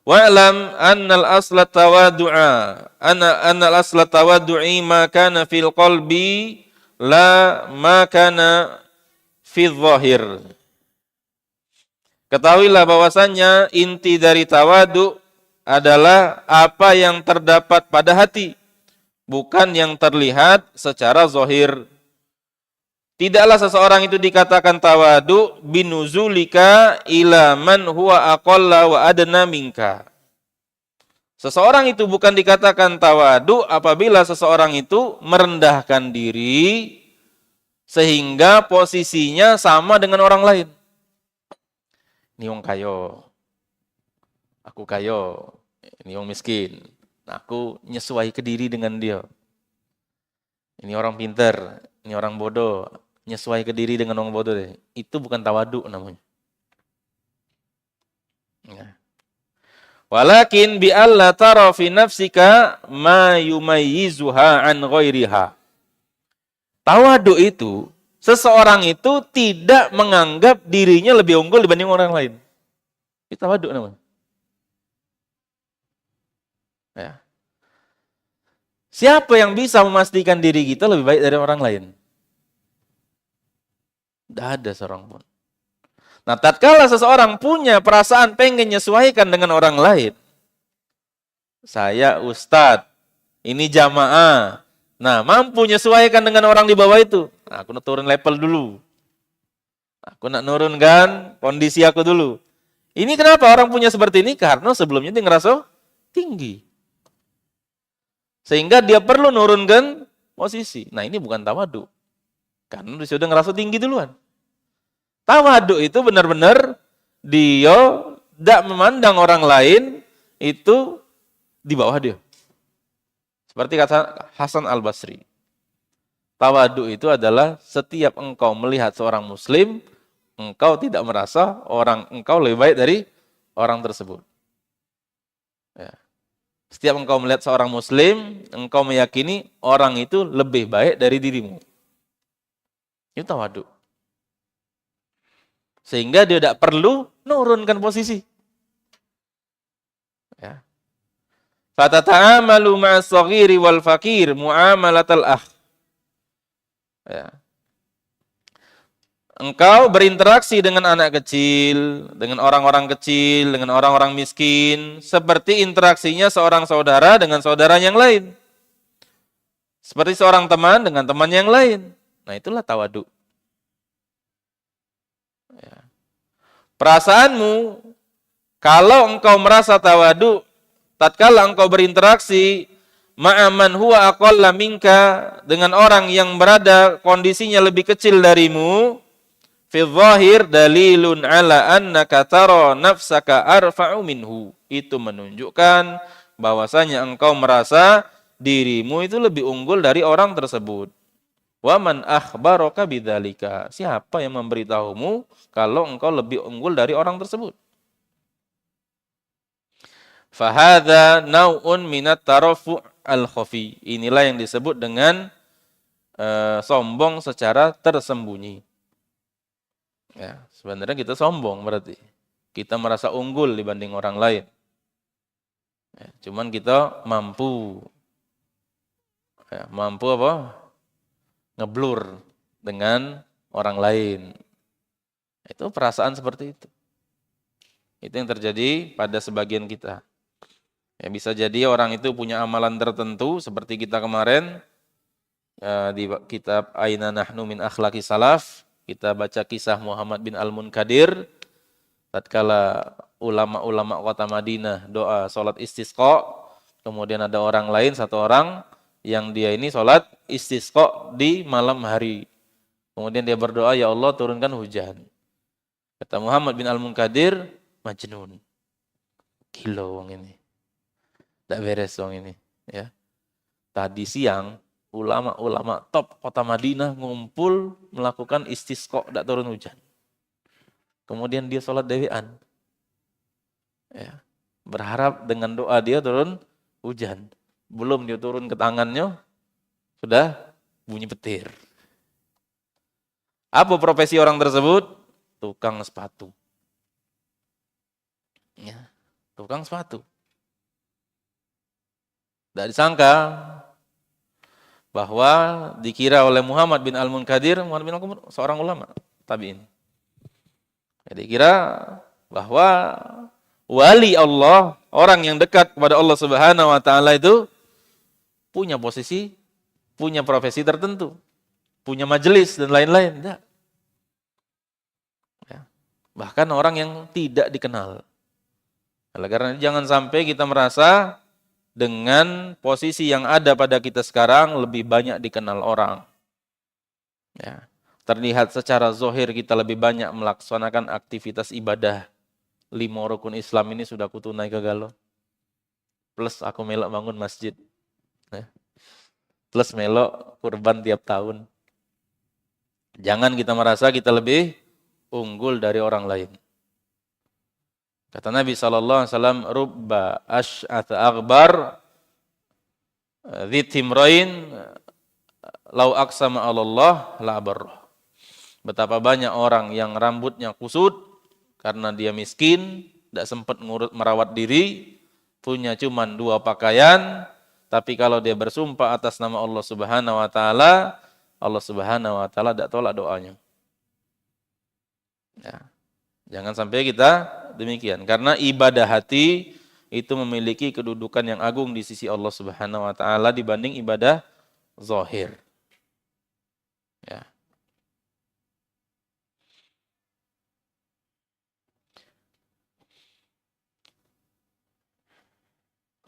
Wa'lam annal asla tawaddu'a annal asla tawaddu'i ma kana fil qalbi la ma kana fil zahir. Ketahuilah bahwasannya inti dari tawadu adalah apa yang terdapat pada hati, bukan yang terlihat secara zahir. Tidaklah seseorang itu dikatakan tawadu binuzulika ila man huwa aqalla wa adna minka. Seseorang itu bukan dikatakan tawadu apabila seseorang itu merendahkan diri sehingga posisinya sama dengan orang lain. Ini wong kayo, aku kayo, ini wong miskin, nah, aku nyesuai ke diri dengan dia. Ini orang pintar, ini orang bodoh, nyesuai ke diri dengan orang bodoh deh. Itu bukan tawadu namanya. Ya. Walakin bi alla tara fi nafsika ma yumayyizuha an ghairiha. Tawadu itu seseorang itu tidak menganggap dirinya lebih unggul dibanding orang lain. Itu tawadu namanya. Ya. Siapa yang bisa memastikan diri kita lebih baik dari orang lain? Tidak ada seorang pun. Nah, tatkala seseorang punya perasaan pengen menyesuaikan dengan orang lain, saya ustadz, ini jamaah, nah mampu menyesuaikan dengan orang di bawah itu, nah, aku nak turun level dulu, aku nak nurunkan kondisi aku dulu. Ini kenapa orang punya seperti ini? Karena sebelumnya dia ngerasa tinggi. Sehingga dia perlu nurunkan posisi. Nah, ini bukan tawadu. Karena dia sudah ngerasa tinggi duluan. Tawadu itu benar-benar dia tidak memandang orang lain itu di bawah dia. Seperti kata Hasan Al-Basri. Tawadu itu adalah setiap engkau melihat seorang muslim, engkau tidak merasa engkau lebih baik dari orang tersebut. Ya. Setiap engkau melihat seorang muslim, engkau meyakini orang itu lebih baik dari dirimu. Itu tawadu. Sehingga dia tidak perlu nurunkan posisi. Ya. Fatata'amalu ma'as saghiri wal fakir mu'amalatal akh. Ya. engkau berinteraksi dengan anak kecil, dengan orang-orang kecil, dengan orang-orang miskin, seperti interaksinya seorang saudara dengan saudara yang lain. Seperti seorang teman dengan teman yang lain. Nah, itulah tawadu. Ya. Perasaanmu, kalau engkau merasa tawadu, tatkala engkau berinteraksi ma'aman huwa aqalla minka, dengan orang yang berada kondisinya lebih kecil darimu, fi dhahir dalilun ala annaka tara nafsaka arfa'u minhu. Itu menunjukkan bahwasanya engkau merasa dirimu itu lebih unggul dari orang tersebut. Wa man akhbaraka bidzalika? Siapa yang memberitahumu kalau engkau lebih unggul dari orang tersebut? Fahadha nau'un minat tarafu' al-khafi. Inilah yang disebut dengan sombong secara tersembunyi. Ya, sebenarnya kita sombong berarti. Kita merasa unggul dibanding orang lain. Ya, cuman kita mampu apa? Ngeblur dengan orang lain. Itu perasaan seperti itu. Itu yang terjadi pada sebagian kita. Ya, bisa jadi orang itu punya amalan tertentu seperti kita kemarin di kitab Aina Nahnu min Akhlaqi Salaf, kita baca kisah Muhammad bin Al-Munkadir tatkala ulama-ulama kota Madinah doa salat istisqa, kemudian ada orang lain, satu orang yang dia ini salat istisqa di malam hari. Kemudian dia berdoa, ya Allah turunkan hujan. Kata Muhammad bin Al-Munkadir, majnun. Gila wong ini. Tak beres wong ini. Ya. Tadi siang, ulama-ulama top kota Madinah ngumpul melakukan istisqa, tak turun hujan. Kemudian dia sholat dewean. Ya. Berharap dengan doa dia turun hujan. Belum dia turun ke tangannya, sudah bunyi petir. Apa profesi orang tersebut? Tukang sepatu. Ya, tukang sepatu. Tidak disangka bahwa dikira oleh Muhammad bin Al-Munkadir, Muhammad bin Al-Munkadir seorang ulama tabi'in. Jadi kira bahwa wali Allah, orang yang dekat kepada Allah Subhanahu wa taala itu punya posisi, punya profesi tertentu, punya majelis dan lain-lain. Tidak. Ya. Bahkan orang yang tidak dikenal. Oleh karena itu jangan sampai kita merasa dengan posisi yang ada pada kita sekarang lebih banyak dikenal orang. Ya. Terlihat secara zahir kita lebih banyak melaksanakan aktivitas ibadah. 5 rukun Islam ini sudah kutunai kegalo. Plus aku melok bangun masjid. Ya. Plus melok kurban tiap tahun. Jangan kita merasa kita lebih unggul dari orang lain. Kata Nabi SAW, Rubba ash'atha aghbar dhitimrain lau aqsama Allah la barrah. Betapa banyak orang yang rambutnya kusut karena dia miskin, tidak sempat merawat diri, punya cuma 2 pakaian, tapi kalau dia bersumpah atas nama Allah Subhanahu wa taala, Allah Subhanahu wa taala tidak tolak doanya. Ya. Jangan sampai kita demikian, karena ibadah hati itu memiliki kedudukan yang agung di sisi Allah Subhanahu wa taala dibanding ibadah zahir. Ya.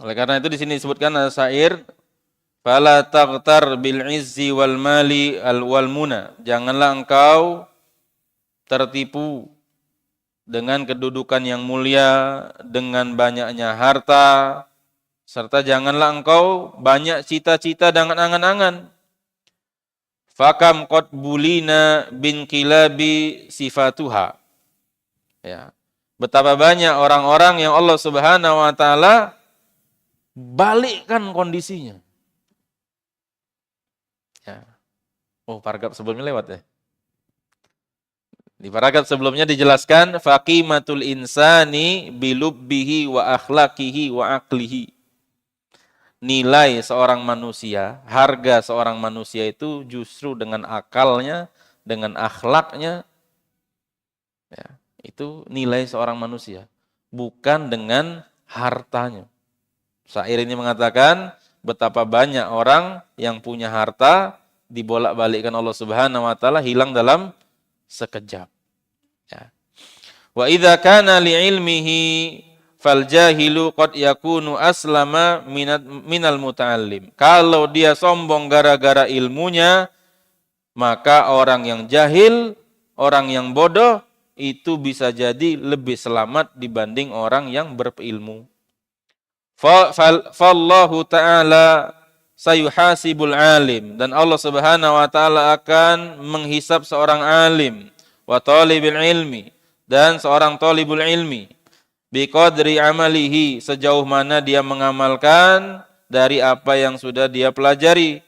Oleh karena itu di sini disebutkan syair, fala taghtar bil izzi wal mali wal muna. Janganlah engkau tertipu dengan kedudukan yang mulia, dengan banyaknya harta, serta janganlah engkau banyak cita-cita dan angan-angan. Fakam qad bulina bin kilabi sifatuha. Ya. Betapa banyak orang-orang yang Allah Subhanahu wa taala balikkan kondisinya. Ya. Oh, paragraf sebelumnya lewat ya. Di paragraf sebelumnya dijelaskan faqimatul insani bilubbihi wa akhlaqihi wa aqlihi. Nilai seorang manusia, harga seorang manusia itu justru dengan akalnya, dengan akhlaknya, Ya, itu nilai seorang manusia, bukan dengan hartanya. Syair ini mengatakan betapa banyak orang yang punya harta dibolak-balikkan Allah Subhanahu wa taala hilang dalam sekejap. Ya. Wa idza kana li ilmihi fal jahilu qad yakunu aslama minal muta'allim. Kalau dia sombong gara-gara ilmunya, maka orang yang jahil, orang yang bodoh itu bisa jadi lebih selamat dibanding orang yang berilmu. Fallahu ta'ala sayuhasibul alim, dan Allah Subhanahu wa taala akan menghisab seorang alim wa talibul ilmi, dan seorang talibul ilmi biqadri amalihi, sejauh mana dia mengamalkan dari apa yang sudah dia pelajari,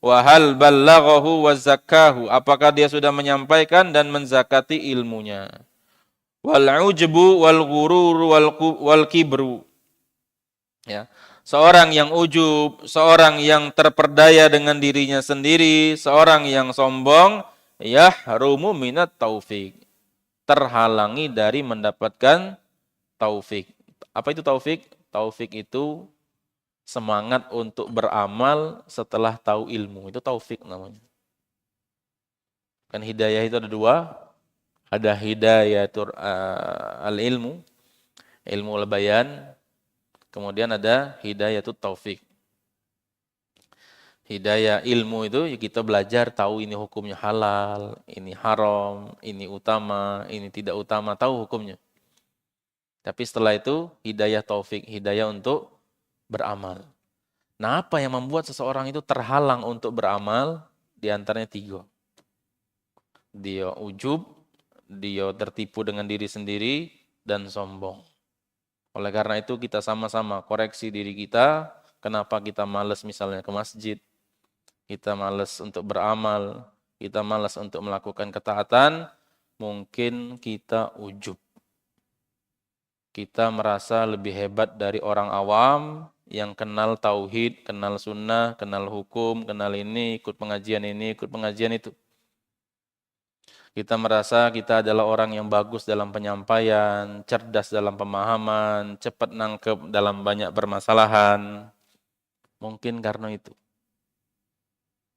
wa hal ballaghahu wa zakkahu, apakah dia sudah menyampaikan dan menzakati ilmunya, wal ujbu wal ghurur wal kibru. Ya. Seorang yang ujub, seorang yang terperdaya dengan dirinya sendiri, seorang yang sombong, yahrumu minat taufik, terhalangi dari mendapatkan taufik. Apa itu taufik? Taufik itu semangat untuk beramal setelah tahu ilmu. Itu taufik namanya. Kan hidayah itu ada dua. Ada hidayah al-ilmu, ilmu al-bayan. Kemudian ada hidayatut taufik. Hidayah ilmu itu ya kita belajar tahu ini hukumnya halal, ini haram, ini utama, ini tidak utama, tahu hukumnya. Tapi setelah itu hidayah taufik, hidayah untuk beramal. Nah, apa yang membuat seseorang itu terhalang untuk beramal? Di antaranya tiga. Dia ujub, dia tertipu dengan diri sendiri, dan sombong. Oleh karena itu kita sama-sama koreksi diri kita, kenapa kita malas misalnya ke masjid, kita malas untuk beramal, kita malas untuk melakukan ketaatan, mungkin kita ujub. Kita merasa lebih hebat dari orang awam yang kenal tauhid, kenal sunnah, kenal hukum, kenal ini, ikut pengajian ini, ikut pengajian itu. Kita merasa kita adalah orang yang bagus dalam penyampaian, cerdas dalam pemahaman, cepat nangkep dalam banyak permasalahan. Mungkin karena itu.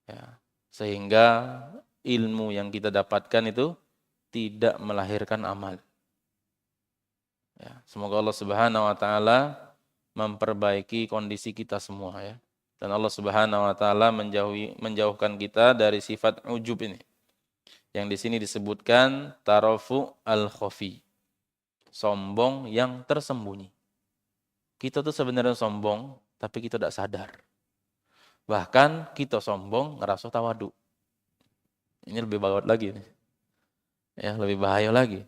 Ya. Sehingga ilmu yang kita dapatkan itu tidak melahirkan amal. Ya. Semoga Allah Subhanahu wa taala memperbaiki kondisi kita semua ya. Dan Allah Subhanahu wa taala menjauhkan kita dari sifat ujub ini. Yang di sini disebutkan tarafu al-khafi. Sombong yang tersembunyi. Kita tuh sebenarnya sombong, tapi kita tidak sadar. Bahkan kita sombong ngerasa tawadu. Ini lebih bawat lagi nih. Ya, lebih bahaya lagi.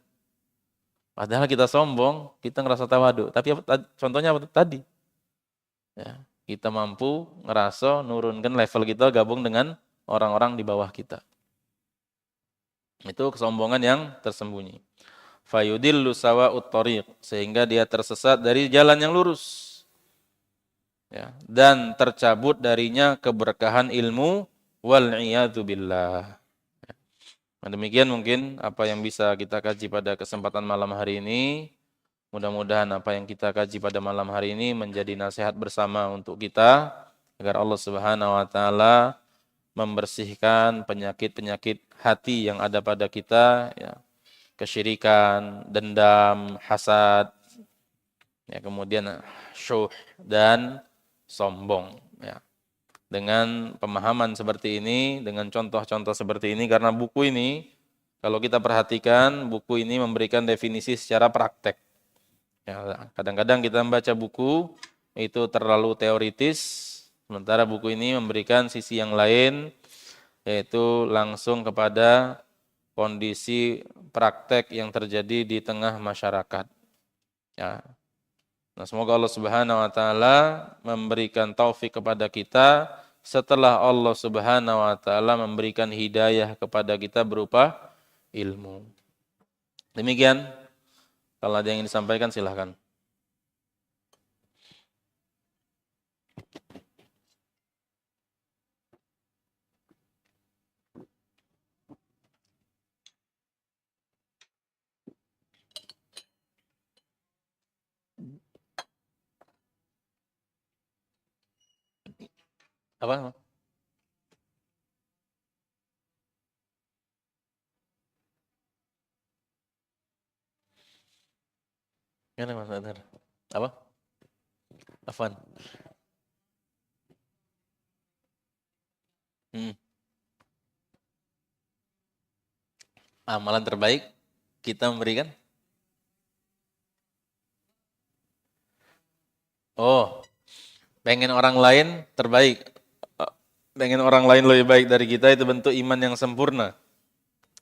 Padahal kita sombong, kita ngerasa tawadu. Tapi contohnya apa tadi? Ya, kita mampu ngerasa nurunkan level kita gabung dengan orang-orang di bawah kita. Itu kesombongan yang tersembunyi. Fayudillu sawa'ut thariq, sehingga dia tersesat dari jalan yang lurus. Ya, dan tercabut darinya keberkahan ilmu wal iyadu billah. Nah, demikian mungkin apa yang bisa kita kaji pada kesempatan malam hari ini. Mudah-mudahan apa yang kita kaji pada malam hari ini menjadi nasihat bersama untuk kita agar Allah Subhanahu wa taala membersihkan penyakit-penyakit hati yang ada pada kita, ya, kesyirikan, dendam, hasad, ya, kemudian syuh dan sombong. Ya. Dengan pemahaman seperti ini, dengan contoh-contoh seperti ini, karena buku ini, kalau kita perhatikan, buku ini memberikan definisi secara praktek. Ya, kadang-kadang kita membaca buku, itu terlalu teoritis, sementara buku ini memberikan sisi yang lain, yaitu langsung kepada kondisi praktek yang terjadi di tengah masyarakat. Ya. Nah, semoga Allah Subhanahu wa taala memberikan taufik kepada kita setelah Allah Subhanahu wa taala memberikan hidayah kepada kita berupa ilmu. Demikian, kalau ada yang ingin disampaikan silahkan. Apa? Gimana Mas Adhar? Apa? Afwan. Hmm. Amalan terbaik kita memberikan. Oh, pengen orang lain terbaik. Eh, Pengen orang lain lebih baik dari kita itu bentuk iman yang sempurna.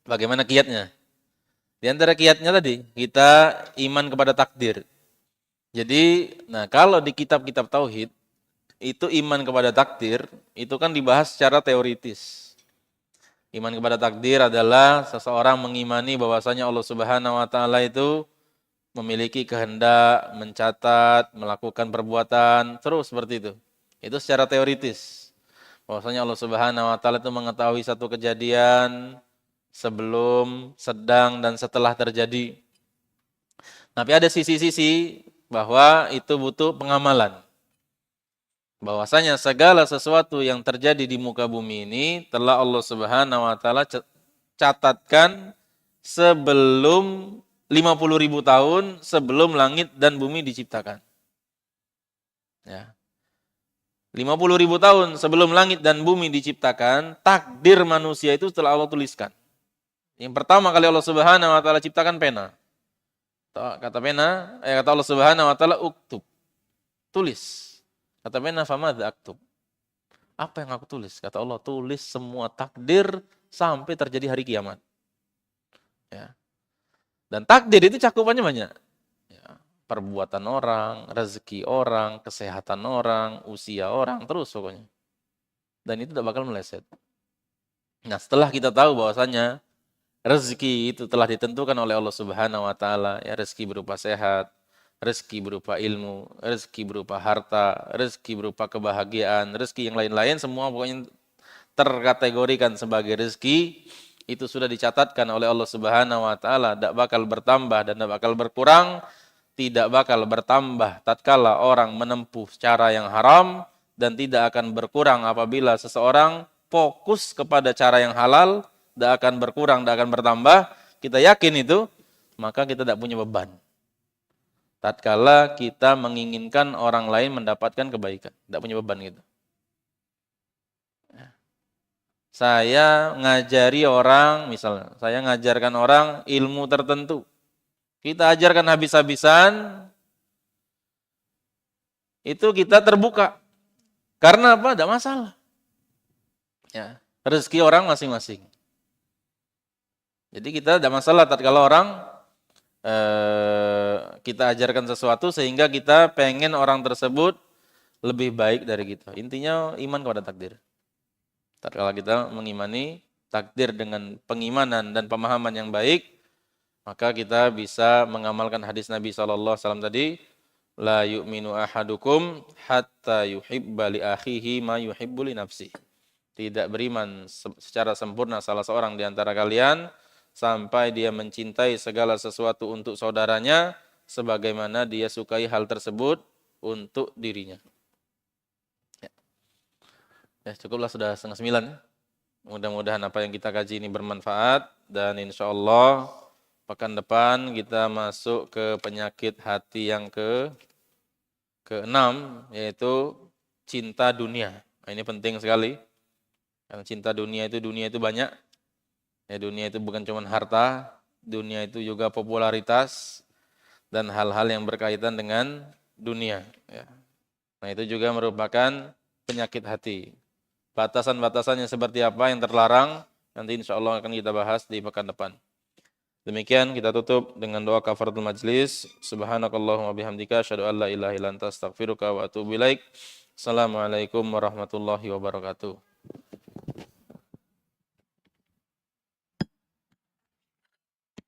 Bagaimana kiatnya? Di antara kiatnya tadi, kita iman kepada takdir. Jadi, nah kalau di kitab-kitab tauhid, itu iman kepada takdir, itu kan dibahas secara teoritis. Iman kepada takdir adalah seseorang mengimani bahwasanya Allah Subhanahu wa taala itu memiliki kehendak, mencatat, melakukan perbuatan, terus seperti itu. Itu secara teoritis. Bahwasanya Allah Subhanahu wa taala itu mengetahui satu kejadian sebelum, sedang dan setelah terjadi. Tapi ada sisi-sisi bahwa itu butuh pengamalan. Bahwasanya segala sesuatu yang terjadi di muka bumi ini telah Allah Subhanahu wa taala catatkan sebelum 50.000 tahun sebelum langit dan bumi diciptakan. Ya. 50.000 tahun sebelum langit dan bumi diciptakan, takdir manusia itu telah Allah tuliskan. Yang pertama kali Allah Subhanahu wa taala ciptakan pena. Kata pena, kata Allah Subhanahu wa taala uktub. Tulis. Kata pena famadza aktub. Apa yang aku tulis? Kata Allah, tulis semua takdir sampai terjadi hari kiamat. Ya. Dan takdir itu cakupannya banyak. Ya. Perbuatan orang, rezeki orang, kesehatan orang, usia orang, terus pokoknya. Dan itu tidak bakal meleset. Nah, setelah kita tahu bahwasanya rezeki itu telah ditentukan oleh Allah Subhanahu wa taala, ya rezeki berupa sehat, rezeki berupa ilmu, rezeki berupa harta, rezeki berupa kebahagiaan, rezeki yang lain-lain semua pokoknya terkategorikan sebagai rezeki itu sudah dicatatkan oleh Allah Subhanahu wa taala, tidak bakal bertambah dan tidak bakal berkurang, tidak bakal bertambah tatkala orang menempuh cara yang haram dan tidak akan berkurang apabila seseorang fokus kepada cara yang halal, tidak akan berkurang, tidak akan bertambah. Kita yakin itu, maka kita tidak punya beban. Tatkala kita menginginkan orang lain mendapatkan kebaikan, tidak punya beban gitu. Saya ngajari orang, misalnya, saya ngajarkan orang ilmu tertentu. Kita ajarkan habis-habisan, itu kita terbuka. Karena apa? Tidak masalah. Ya, rezeki orang masing-masing. Jadi kita tidak masalah tatkala orang kita ajarkan sesuatu sehingga kita pengen orang tersebut lebih baik dari kita. Intinya iman kepada takdir. Tatkala kita mengimani takdir dengan pengimanan dan pemahaman yang baik, maka kita bisa mengamalkan hadis Nabi SAW tadi, la yu'minu ahadukum hatta yuhibba li akhihi ma yuhibbu li nafsihi. Tidak beriman secara sempurna salah seorang di antara kalian sampai dia mencintai segala sesuatu untuk saudaranya sebagaimana dia sukai hal tersebut untuk dirinya. Ya, cukuplah sudah 8:30. Mudah-mudahan apa yang kita kaji ini bermanfaat dan insya Allah pekan depan kita masuk ke penyakit hati yang ke-6 yaitu cinta dunia. Nah, ini penting sekali. Karena cinta dunia itu banyak. Ya, dunia itu bukan cuma harta, dunia itu juga popularitas dan hal-hal yang berkaitan dengan dunia. Ya. Nah, itu juga merupakan penyakit hati. Batasan-batasannya seperti apa yang terlarang, nanti insya Allah akan kita bahas di pekan depan. Demikian kita tutup dengan doa kafaratul majlis. Subhanakallahumma bihamdika asyhadu an la ilaha illa anta astaghfiruka wa atubu ilaik. Assalamualaikum warahmatullahi wabarakatuh.